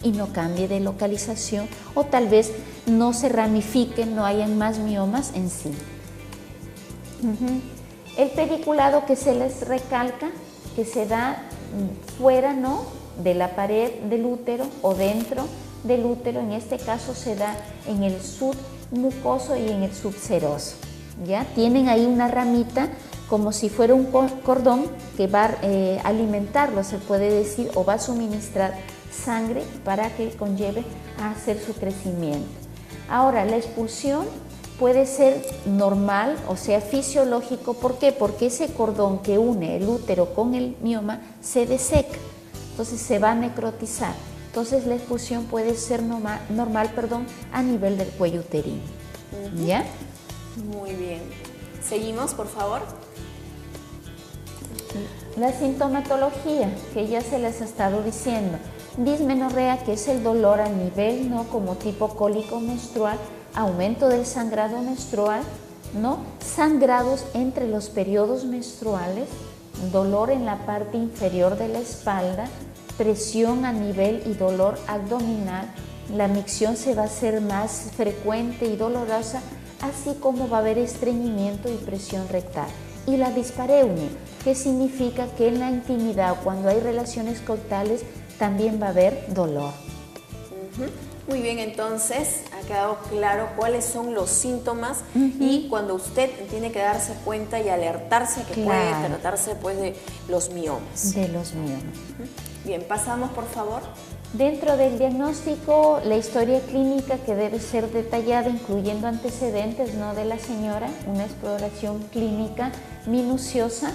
[SPEAKER 7] y no cambie de localización, o tal vez no se ramifiquen, no hayan más miomas en sí. El pediculado, que se les recalca, que se da fuera, ¿no? De la pared del útero o dentro del útero, en este caso se da en el submucoso y en el subseroso. ¿Ya? Tienen ahí una ramita como si fuera un cordón que va a alimentarlo, se puede decir, o va a suministrar sangre para que conlleve a hacer su crecimiento. Ahora, la expulsión puede ser normal, o sea, fisiológico. ¿Por qué? Porque ese cordón que une el útero con el mioma se deseca, entonces se va a necrotizar. Entonces la expulsión puede ser normal, a nivel del cuello uterino. ¿Ya?
[SPEAKER 6] Muy bien. Seguimos, por favor.
[SPEAKER 7] La sintomatología, que ya se les ha estado diciendo. dismenorrea, que es el dolor a nivel, ¿no?, como tipo cólico menstrual, aumento del sangrado menstrual, ¿no?, sangrados entre los periodos menstruales, dolor en la parte inferior de la espalda, presión a nivel y dolor abdominal. La micción se va a hacer más frecuente y dolorosa, así como va a haber estreñimiento y presión rectal. Y la dispareunia, que significa que en la intimidad, cuando hay relaciones coitales, también va a haber dolor.
[SPEAKER 6] Muy bien, entonces ha quedado claro cuáles son los síntomas y cuando usted tiene que darse cuenta y alertarse que puede tratarse pues de los miomas.
[SPEAKER 7] De los miomas.
[SPEAKER 6] Bien, pasamos por favor.
[SPEAKER 7] Dentro del diagnóstico, la historia clínica que debe ser detallada, incluyendo antecedentes, ¿no?, de la señora, una exploración clínica minuciosa,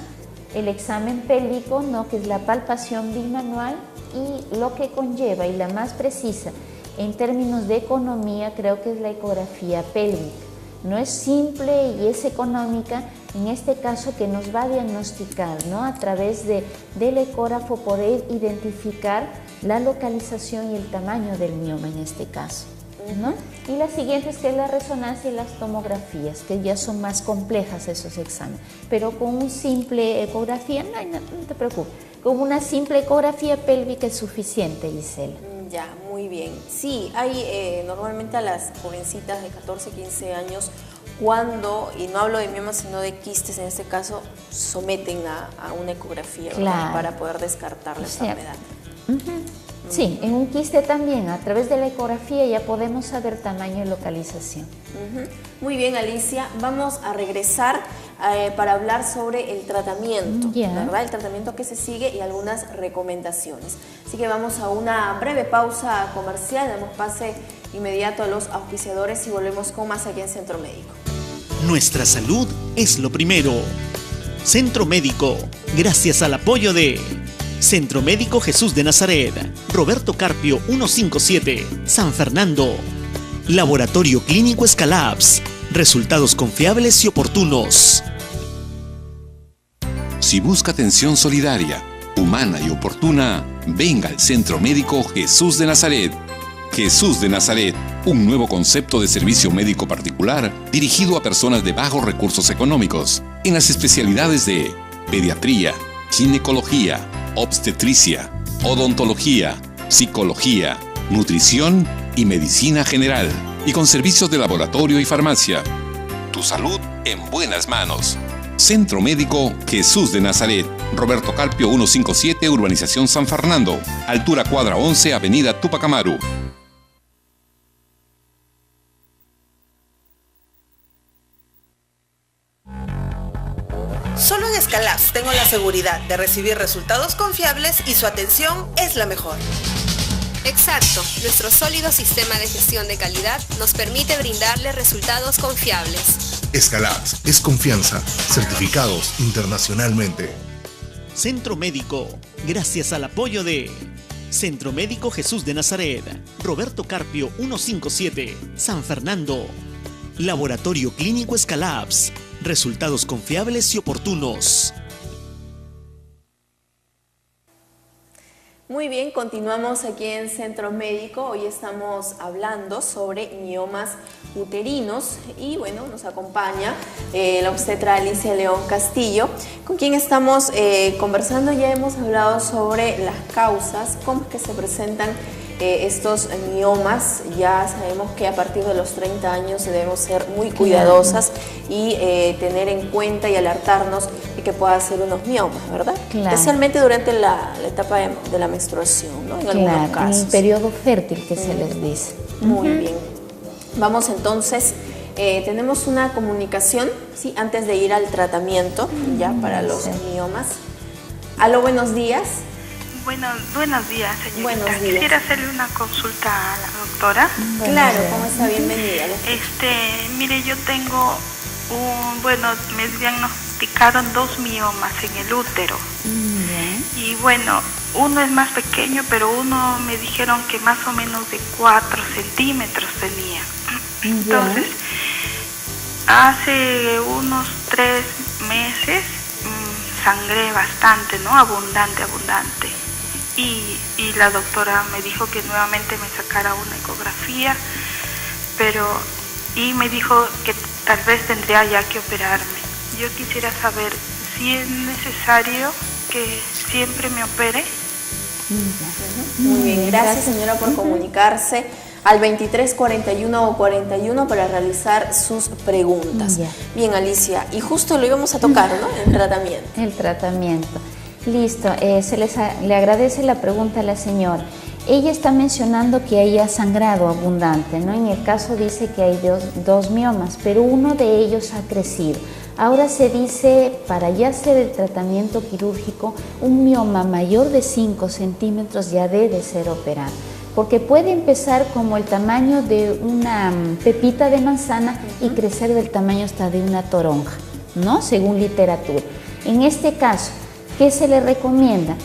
[SPEAKER 7] el examen pélvico, ¿no?, que es la palpación bimanual, y lo que conlleva, y la más precisa en términos de economía, creo que es la ecografía pélvica. No es simple y es económica, en este caso, que nos va a diagnosticar, ¿no?, a través del ecógrafo, poder identificar la localización y el tamaño del mioma en este caso, ¿no? Y la siguiente es que es la resonancia y las tomografías, que ya son más complejas esos exámenes, pero con un simple ecografía, no te preocupes, con una simple ecografía pélvica es suficiente, Gisela.
[SPEAKER 6] Ya, muy bien. Sí, hay normalmente a las jovencitas de 14, 15 años, cuando, y no hablo de miomas sino de quistes en este caso, someten a una ecografía, ¿verdad?, para poder descartar la enfermedad.
[SPEAKER 7] Sí, en un quiste también, a través de la ecografía ya podemos saber tamaño y localización.
[SPEAKER 6] Muy bien, Alicia, vamos a regresar para hablar sobre el tratamiento, ¿verdad? El tratamiento que se sigue y algunas recomendaciones. Así que vamos a una breve pausa comercial, damos pase inmediato a los auspiciadores y volvemos con más aquí en Centro Médico.
[SPEAKER 1] Nuestra salud es lo primero. Centro Médico, gracias al apoyo de Centro Médico Jesús de Nazaret, Roberto Carpio 157, San Fernando. Laboratorio Clínico Escalabs, resultados confiables y oportunos.
[SPEAKER 2] Si busca atención solidaria, humana y oportuna, venga al Centro Médico Jesús de Nazaret. Jesús de Nazaret, un nuevo concepto de servicio médico particular dirigido a personas de bajos recursos económicos, en las especialidades de pediatría, ginecología, obstetricia, odontología, psicología, nutrición y medicina general, y con servicios de laboratorio y farmacia. Tu salud en buenas manos. Centro Médico Jesús de Nazaret, Roberto Carpio 157, Urbanización San Fernando, altura cuadra 11, Avenida Túpac Amaru.
[SPEAKER 3] Solo en Escalabs tengo la seguridad de recibir resultados confiables y su atención es la mejor.
[SPEAKER 4] Exacto, nuestro sólido sistema de gestión de calidad nos permite brindarle resultados confiables.
[SPEAKER 5] Escalabs es confianza, certificados internacionalmente.
[SPEAKER 1] Centro Médico, gracias al apoyo de Centro Médico Jesús de Nazaret, Roberto Carpio 157, San Fernando. Laboratorio Clínico Escalabs, resultados confiables y oportunos.
[SPEAKER 6] Muy bien, continuamos aquí en Centro Médico. Hoy estamos hablando sobre miomas uterinos y bueno, nos acompaña la obstetra Alicia León Castillo, con quien estamos conversando. Ya hemos hablado sobre las causas, cómo es que se presentan estos miomas. Ya sabemos que a partir de los 30 años debemos ser muy cuidadosas y tener en cuenta y alertarnos de que pueda ser unos miomas, ¿verdad? Especialmente durante la etapa de la menstruación, ¿no? En algunos casos.
[SPEAKER 7] En el periodo fértil que se les dice.
[SPEAKER 6] Muy bien. Vamos entonces, tenemos una comunicación, ¿sí? Antes de ir al tratamiento, ya para los miomas. Aló, buenos días.
[SPEAKER 9] Buenos días, señorita.
[SPEAKER 6] Buenos días.
[SPEAKER 9] Quisiera hacerle una consulta a la doctora.
[SPEAKER 6] Claro, ¿cómo está? Bienvenida.
[SPEAKER 9] Mire, yo tengo me diagnosticaron 2 miomas en el útero. Y bueno, uno es más pequeño, pero uno me dijeron que más o menos de 4 centímetros tenía. Entonces, hace unos 3 meses sangré bastante, ¿no? Abundante. Y y la doctora me dijo que nuevamente me sacara una ecografía, y me dijo que tal vez tendría ya que operarme. Yo quisiera saber si es necesario que siempre me opere.
[SPEAKER 6] Muy bien, gracias señora por comunicarse al 2341 para realizar sus preguntas. Bien, Alicia, y justo lo íbamos a tocar, ¿no? El tratamiento.
[SPEAKER 7] El tratamiento. Listo, le agradece la pregunta a la señora. Ella está mencionando que haya sangrado abundante, ¿no? En el caso dice que hay dos miomas, pero uno de ellos ha crecido. Ahora se dice, para ya hacer el tratamiento quirúrgico, un mioma mayor de 5 centímetros ya debe ser operado, porque puede empezar como el tamaño de una pepita de manzana y crecer del tamaño hasta de una toronja, ¿no? Según literatura. En este caso, ¿qué se le recomienda?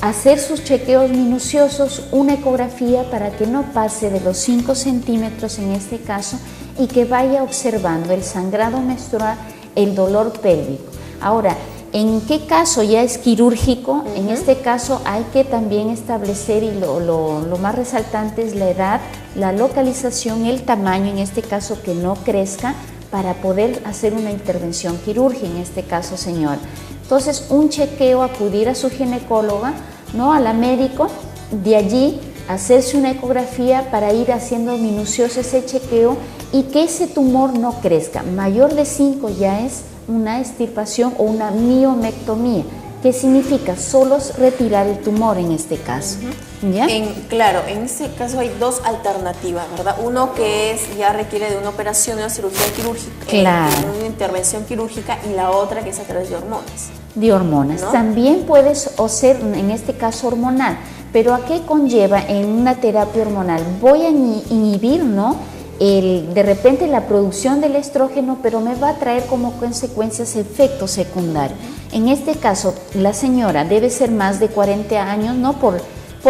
[SPEAKER 7] Hacer sus chequeos minuciosos, una ecografía para que no pase de los 5 centímetros en este caso y que vaya observando el sangrado menstrual, el dolor pélvico. Ahora, ¿en qué caso ya es quirúrgico? En este caso hay que también establecer, y lo más resaltante es la edad, la localización, el tamaño, en este caso que no crezca, para poder hacer una intervención quirúrgica, en este caso, señora. Entonces, un chequeo, acudir a su ginecóloga, ¿no? A la médico, de allí hacerse una ecografía para ir haciendo minucioso ese chequeo y que ese tumor no crezca. Mayor de 5 ya es una extirpación o una miomectomía, que significa solo retirar el tumor en este caso. ¿Ya?
[SPEAKER 6] Claro, en este caso hay dos alternativas, ¿verdad? Uno que ya requiere de una operación, una cirugía quirúrgica, una intervención quirúrgica, y la otra que es a través de hormonas.
[SPEAKER 7] De hormonas. ¿No? También puede ser, en este caso, hormonal. Pero ¿a qué conlleva en una terapia hormonal? Voy a inhibir, ¿no? De repente la producción del estrógeno, pero me va a traer como consecuencias efectos secundarios. En este caso, la señora debe ser más de 40 años, ¿no? Por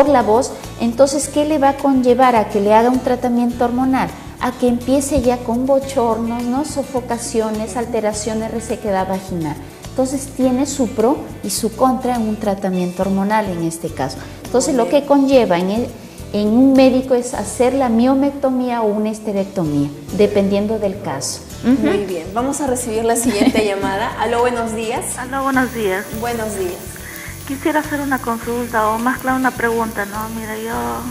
[SPEAKER 7] la voz. Entonces, ¿qué le va a conllevar a que le haga un tratamiento hormonal? A que empiece ya con bochornos, ¿no? Sofocaciones, alteraciones, resequedad vaginal. Entonces tiene su pro y su contra en un tratamiento hormonal en este caso. Entonces lo que conlleva en un médico es hacer la miomectomía o una esterectomía, dependiendo del caso.
[SPEAKER 6] Muy bien, vamos a recibir la siguiente llamada. Aló, buenos días.
[SPEAKER 9] Aló, buenos días.
[SPEAKER 6] Buenos días.
[SPEAKER 9] Quisiera hacer una consulta o más claro una pregunta, ¿no? Mira, yo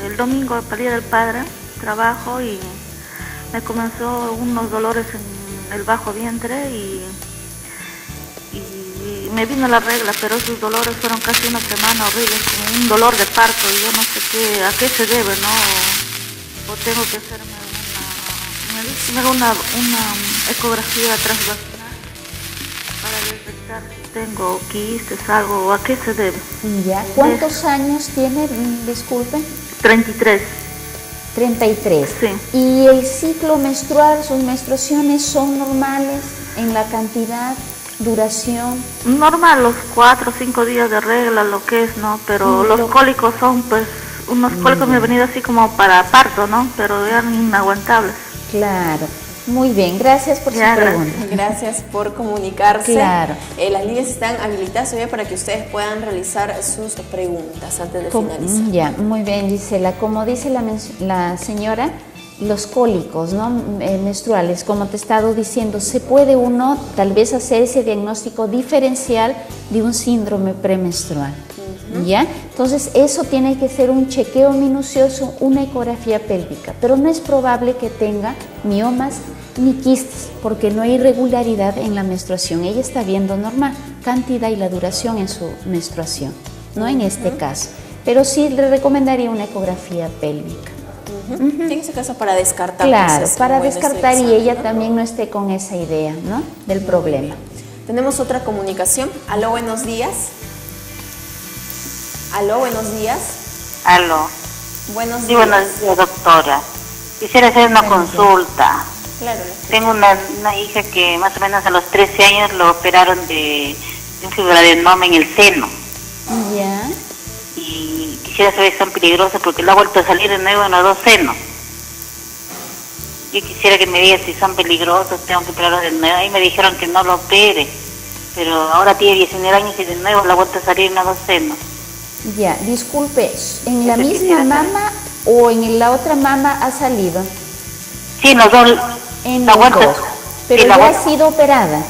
[SPEAKER 9] el domingo para el Día del Padre trabajo y me comenzó unos dolores en el bajo vientre y me vino la regla, pero esos dolores fueron casi una semana horribles, como un dolor de parto, y yo no sé a qué se debe, ¿no? O tengo que hacerme una ecografía transvaginal para detectar si tengo quistes, algo, o a qué se debe.
[SPEAKER 7] Ya. ¿Cuántos años tiene, disculpe?
[SPEAKER 9] 33.
[SPEAKER 7] 33.
[SPEAKER 9] Sí.
[SPEAKER 7] ¿Y el ciclo menstrual, sus menstruaciones son normales en la cantidad? ¿Duración?
[SPEAKER 9] Normal, los 4 o 5 días de regla, lo que es, ¿no? Pero los cólicos son, pues, unos cólicos me han venido así como para parto, ¿no? Pero eran inaguantables.
[SPEAKER 7] Claro. Muy bien, gracias por su pregunta.
[SPEAKER 6] Gracias por comunicarse.
[SPEAKER 7] Claro.
[SPEAKER 6] Las líneas están habilitadas hoy para que ustedes puedan realizar sus preguntas antes de finalizar.
[SPEAKER 7] Ya, muy bien, Gisela. Como dice la señora, los cólicos, ¿no? Menstruales, como te he estado diciendo, se puede uno tal vez hacer ese diagnóstico diferencial de un síndrome premenstrual. ¿Ya? Entonces eso tiene que ser un chequeo minucioso, una ecografía pélvica, pero no es probable que tenga miomas ni quistes, porque no hay irregularidad en la menstruación. Ella está viendo normal, cantidad y la duración en su menstruación, no en este caso, pero sí le recomendaría una ecografía pélvica.
[SPEAKER 6] En ese caso para descartar.
[SPEAKER 7] Claro, para descartar y ella también no esté con esa idea, ¿no? Del problema.
[SPEAKER 6] Tenemos otra comunicación. Aló, buenos días. Aló, buenos días.
[SPEAKER 10] Aló.
[SPEAKER 6] Buenos días.
[SPEAKER 10] Sí, buenos días, doctora. Quisiera hacer una consulta.
[SPEAKER 6] Claro.
[SPEAKER 10] Tengo una hija que más o menos a los 13 años lo operaron de un fibroadenoma en el seno.
[SPEAKER 7] Ya.
[SPEAKER 10] Y quisiera saber si son peligrosos porque lo ha vuelto a salir de nuevo en los 2 senos. Yo quisiera que me diga si son peligrosos, tengo que operarlos de nuevo. Ahí me dijeron que no lo opere, pero ahora tiene 19 años y de nuevo la ha vuelto a salir en los 2 senos.
[SPEAKER 7] Ya, disculpe, ¿en la misma mama o en la otra mama ha salido?
[SPEAKER 10] Sí, en los dos.
[SPEAKER 7] En los dos. Pero
[SPEAKER 10] sí,
[SPEAKER 7] ya ha sido operada.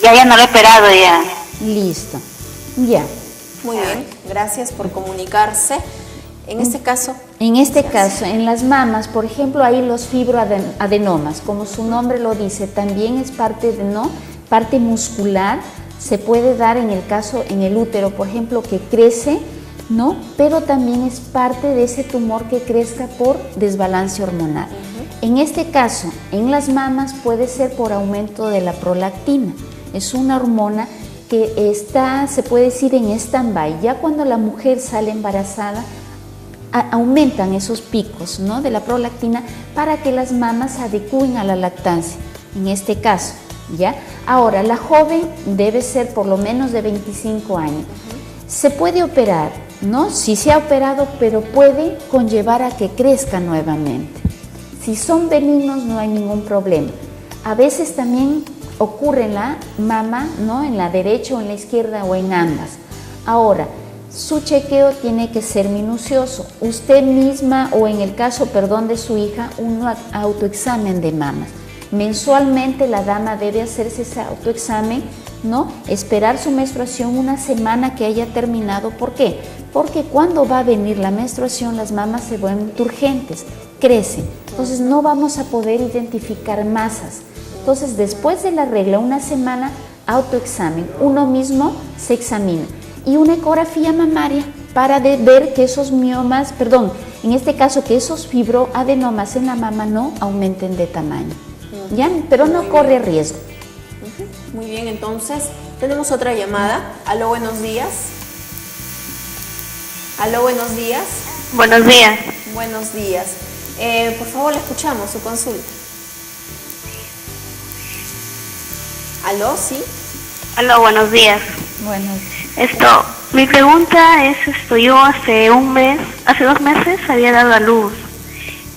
[SPEAKER 10] Ya no lo he operado ya.
[SPEAKER 7] Listo. Ya.
[SPEAKER 6] Muy bien, gracias por comunicarse. En este caso,
[SPEAKER 7] en las mamas, por ejemplo, hay los fibroadenomas, como su nombre lo dice, también es parte muscular, se puede dar en el caso, en el útero, por ejemplo, que crece, ¿no? Pero también es parte de ese tumor que crezca por desbalance hormonal. En este caso, en las mamas puede ser por aumento de la prolactina, es una hormona que está, se puede decir, en stand-by. Ya cuando la mujer sale embarazada, aumentan esos picos, ¿no?, de la prolactina para que las mamas se adecúen a la lactancia, en este caso, ¿ya? Ahora, la joven debe ser por lo menos de 25 años. Se puede operar, ¿no? Sí se ha operado, pero puede conllevar a que crezca nuevamente. Si son benignos no hay ningún problema. A veces también ocurre en la mama, ¿no?, en la derecha o en la izquierda o en ambas. Ahora, su chequeo tiene que ser minucioso. Usted misma o en el caso, de su hija, un autoexamen de mamas. Mensualmente la dama debe hacerse ese autoexamen, ¿no? Esperar su menstruación una semana que haya terminado. ¿Por qué? Porque cuando va a venir la menstruación las mamas se vuelven turgentes, crecen. Entonces no vamos a poder identificar masas. Entonces después de la regla, una semana, autoexamen. Uno mismo se examina. Y una ecografía mamaria para ver que esos miomas, en este caso que esos fibroadenomas en la mama no aumenten de tamaño, ¿ya? Pero no corre riesgo.
[SPEAKER 6] Muy bien, entonces tenemos otra llamada. Aló, buenos días. Aló, buenos días.
[SPEAKER 10] Buenos días.
[SPEAKER 6] Buenos días. Por favor, le escuchamos su consulta. Aló, sí.
[SPEAKER 11] Aló, buenos días.
[SPEAKER 7] Bueno.
[SPEAKER 11] Mi pregunta es, yo hace 2 meses había dado a luz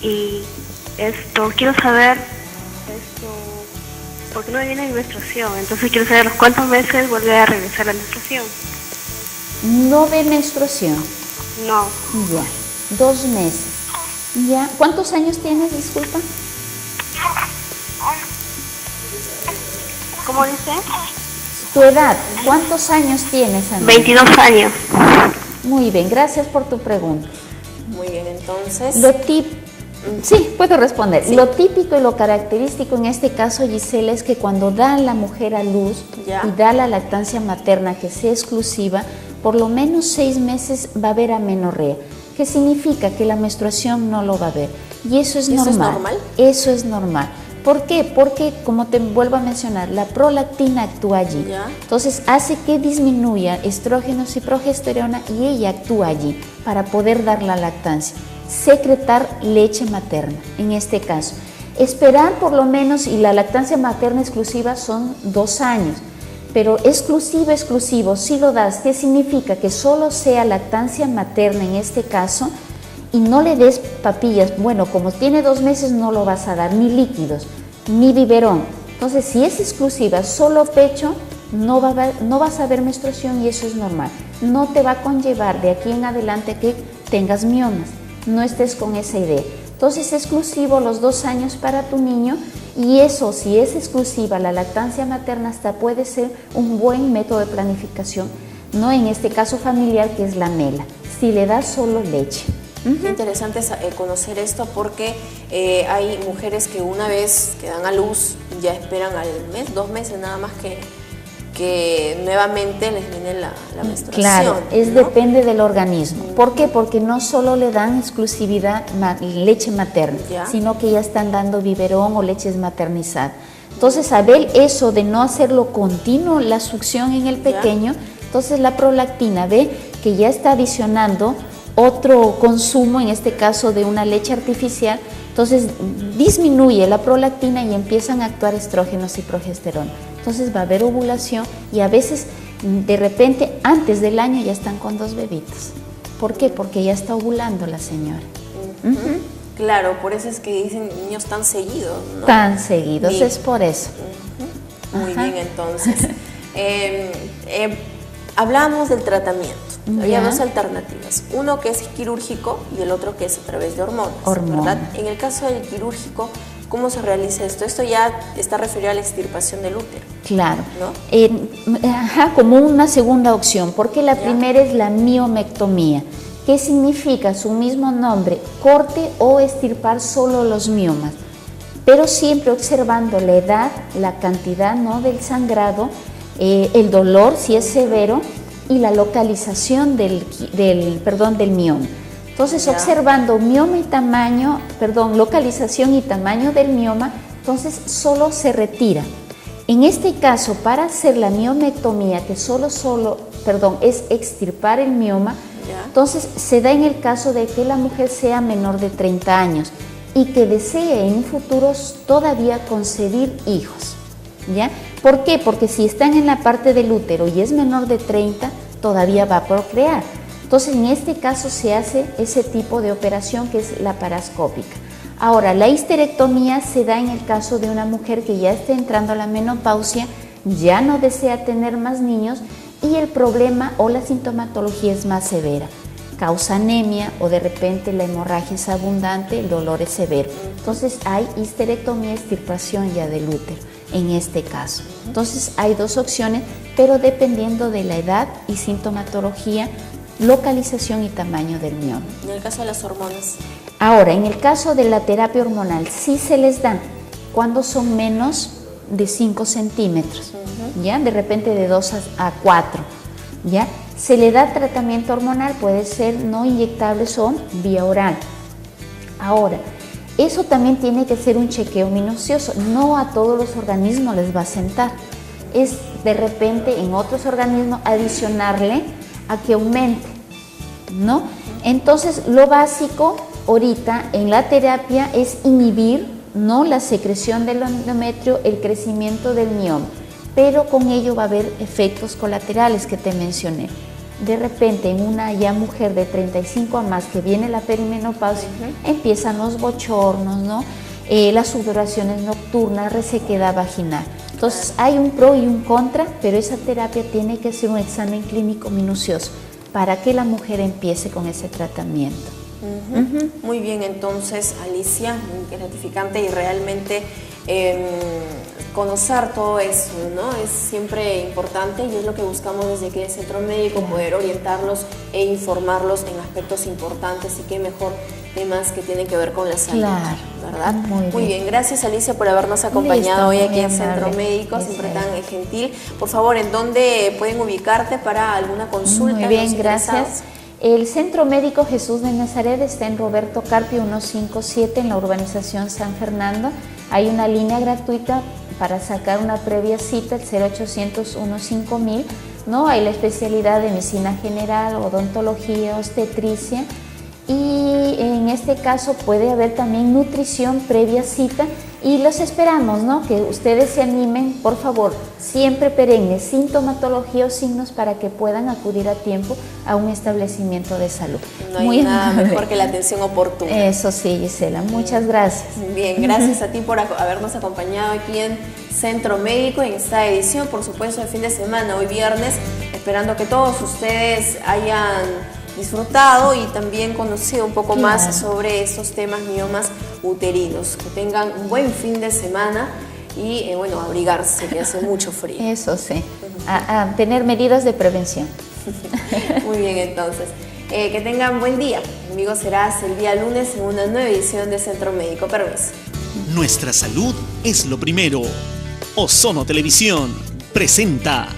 [SPEAKER 11] y quiero saber porque no me viene mi menstruación, entonces quiero saber los cuántos meses vuelve a regresar la menstruación.
[SPEAKER 7] ¿No ve menstruación?
[SPEAKER 11] No.
[SPEAKER 7] Ya, 2 meses. Ya, ¿cuántos años tienes, disculpa?
[SPEAKER 11] ¿Cómo dice?
[SPEAKER 7] Tu edad, ¿cuántos años tienes, Andrea?
[SPEAKER 11] 22 años.
[SPEAKER 7] Muy bien, gracias por tu pregunta.
[SPEAKER 6] Muy bien, entonces...
[SPEAKER 7] Sí, puedo responder. Sí. Lo típico y lo característico en este caso, Gisela, es que cuando da la mujer a luz y da la lactancia materna que sea exclusiva, por lo menos 6 meses va a haber amenorrea. ¿Qué significa? Que la menstruación no lo va a ver. Y eso es normal. ¿Eso es normal? Eso es normal. ¿Por qué? Porque, como te vuelvo a mencionar, la prolactina actúa allí. Entonces hace que disminuya estrógenos y progesterona y ella actúa allí para poder dar la lactancia. Secretar leche materna, en este caso. Esperar por lo menos, y la lactancia materna exclusiva son 2 años, pero exclusivo, si lo das, ¿qué significa? Que solo sea lactancia materna en este caso y no le des papillas. Bueno, como tiene 2 meses no lo vas a dar, ni líquidos, ni biberón. Entonces, si es exclusiva, solo pecho, no vas a ver menstruación y eso es normal. No te va a conllevar de aquí en adelante que tengas miomas. No estés con esa idea. Entonces, exclusivo los 2 años para tu niño y eso, si es exclusiva, la lactancia materna hasta puede ser un buen método de planificación, no en este caso familiar, que es la MELA, si le das solo leche.
[SPEAKER 6] Qué interesante conocer esto porque hay mujeres que una vez que dan a luz ya esperan al mes, 2 meses nada más que nuevamente les viene la menstruación.
[SPEAKER 7] Claro, depende del organismo. ¿Por qué? Porque no solo le dan exclusividad leche materna, sino que ya están dando biberón o leches maternizadas. Entonces, a ver eso de no hacerlo continuo, la succión en el pequeño, entonces la prolactina ve que ya está adicionando otro consumo, en este caso de una leche artificial, entonces disminuye la prolactina y empiezan a actuar estrógenos y progesterona. Entonces va a haber ovulación y a veces de repente antes del año ya están con 2 bebitos. ¿Por qué? Porque ya está ovulando la señora.
[SPEAKER 6] Claro, por eso es que dicen niños tan seguidos, ¿no?
[SPEAKER 7] Tan seguidos, es por eso.
[SPEAKER 6] Muy bien, entonces. Hablamos del tratamiento. Había
[SPEAKER 7] Ya.
[SPEAKER 6] dos alternativas. Uno que es quirúrgico y el otro que es a través de hormonas. ¿Verdad? En el caso del quirúrgico, ¿cómo se realiza esto? Esto ya está referido a la extirpación del útero.
[SPEAKER 7] Claro.
[SPEAKER 6] ¿No?
[SPEAKER 7] Como una segunda opción, porque la primera es la miomectomía. ¿Qué significa? Su mismo nombre, corte o extirpar solo los miomas, pero siempre observando la edad, la cantidad, ¿no?, del sangrado, el dolor si es severo y la localización del mioma. Entonces, observando mioma y tamaño, localización y tamaño del mioma, entonces solo se retira. En este caso, para hacer la miomectomía, que es extirpar el mioma, entonces se da en el caso de que la mujer sea menor de 30 años y que desee en un futuro todavía concebir hijos. ¿Ya? ¿Por qué? Porque si están en la parte del útero y es menor de 30, todavía va a procrear. Entonces, en este caso se hace ese tipo de operación que es laparoscópica. Ahora, la histerectomía se da en el caso de una mujer que ya está entrando a la menopausia, ya no desea tener más niños y el problema o la sintomatología es más severa. Causa anemia o de repente la hemorragia es abundante, el dolor es severo. Entonces, hay histerectomía, extirpación ya del útero en este caso. Entonces, hay dos opciones, pero dependiendo de la edad y sintomatología, localización y tamaño del mioma.
[SPEAKER 6] En el caso de las hormonas.
[SPEAKER 7] Ahora, en el caso de la terapia hormonal, sí se les da cuando son menos de 5 centímetros, ¿ya? De repente de 2 a 4, ¿ya? Se le da tratamiento hormonal, puede ser no inyectable o vía oral. Ahora, eso también tiene que ser un chequeo minucioso, no a todos los organismos les va a sentar. Es de repente en otros organismos adicionarle a que aumente, ¿no? Entonces, lo básico ahorita en la terapia es inhibir, ¿no?, la secreción del endometrio, el crecimiento del mioma, pero con ello va a haber efectos colaterales que te mencioné. De repente, en una ya mujer de 35 a más que viene la perimenopausia, empiezan los bochornos, ¿no?, las sudoraciones nocturnas, resequedad vaginal. Entonces, hay un pro y un contra, pero esa terapia tiene que ser un examen clínico minucioso para que la mujer empiece con ese tratamiento.
[SPEAKER 6] Muy bien, entonces, Alicia, muy gratificante y realmente conocer todo eso, ¿no? Es siempre importante y es lo que buscamos desde aquí del Centro Médico, poder orientarlos e informarlos en aspectos importantes y qué mejor temas que tienen que ver con la salud, ¿verdad? Muy bien, gracias Alicia por habernos acompañado hoy aquí en Centro Médico, siempre tan gentil. Por favor, ¿en dónde pueden ubicarte para alguna consulta?
[SPEAKER 7] Muy bien, gracias. El Centro Médico Jesús de Nazaret está en Roberto Carpio 157 en la urbanización San Fernando. Hay una línea gratuita para sacar una previa cita, el 0800-15000, ¿no? Hay la especialidad de medicina general, odontología, obstetricia y en este caso puede haber también nutrición previa cita y los esperamos, ¿no? Que ustedes se animen, por favor, siempre perenne, sintomatología o signos para que puedan acudir a tiempo a un establecimiento de salud.
[SPEAKER 6] No hay nada mejor que la atención oportuna.
[SPEAKER 7] Eso sí, Gisela, muchas gracias.
[SPEAKER 6] Bien, gracias a ti por habernos acompañado aquí en Centro Médico en esta edición, por supuesto, de fin de semana, hoy viernes, esperando que todos ustedes hayan disfrutado y también conocido un poco más sobre estos temas miomas uterinos. Que tengan un buen fin de semana y, bueno, abrigarse, que hace mucho frío.
[SPEAKER 7] Eso sí, a tener medidas de prevención.
[SPEAKER 6] Muy bien, entonces. Que tengan buen día. Conmigo serás el día lunes en una nueva edición de Centro Médico. Permiso.
[SPEAKER 1] Nuestra salud es lo primero. Ozono Televisión presenta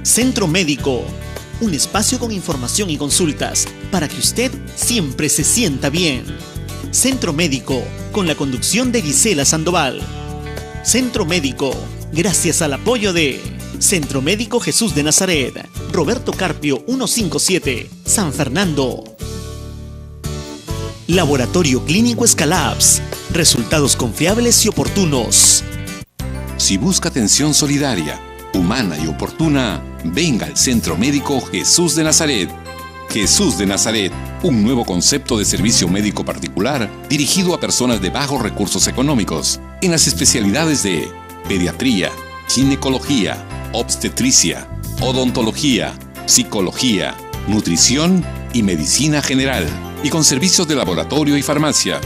[SPEAKER 1] Centro Médico, un espacio con información y consultas para que usted siempre se sienta bien. Centro Médico, con la conducción de Gisela Sandoval. Centro Médico, gracias al apoyo de Centro Médico Jesús de Nazaret, Roberto Carpio 157, San Fernando. Laboratorio Clínico Escalabs, resultados confiables y oportunos.
[SPEAKER 2] Si busca atención solidaria, humana y oportuna, venga al Centro Médico Jesús de Nazaret. Jesús de Nazaret, un nuevo concepto de servicio médico particular dirigido a personas de bajos recursos económicos, en las especialidades de pediatría, ginecología, obstetricia, odontología, psicología, nutrición y medicina general, y con servicios de laboratorio y farmacia.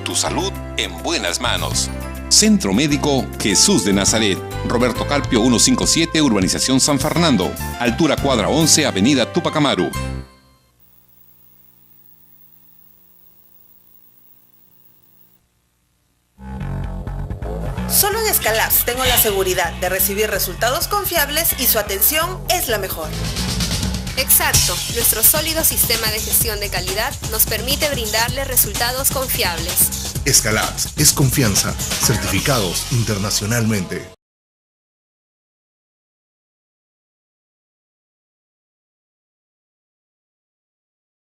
[SPEAKER 2] Tu salud en buenas manos. Centro Médico Jesús de Nazaret, Roberto Carpio 157, Urbanización San Fernando, altura cuadra 11, Avenida Túpac Amaru.
[SPEAKER 3] Solo en Escalabs tengo la seguridad de recibir resultados confiables y su atención es la mejor.
[SPEAKER 4] Exacto, nuestro sólido sistema de gestión de calidad nos permite brindarle resultados confiables.
[SPEAKER 5] Escalabs es confianza, certificados internacionalmente.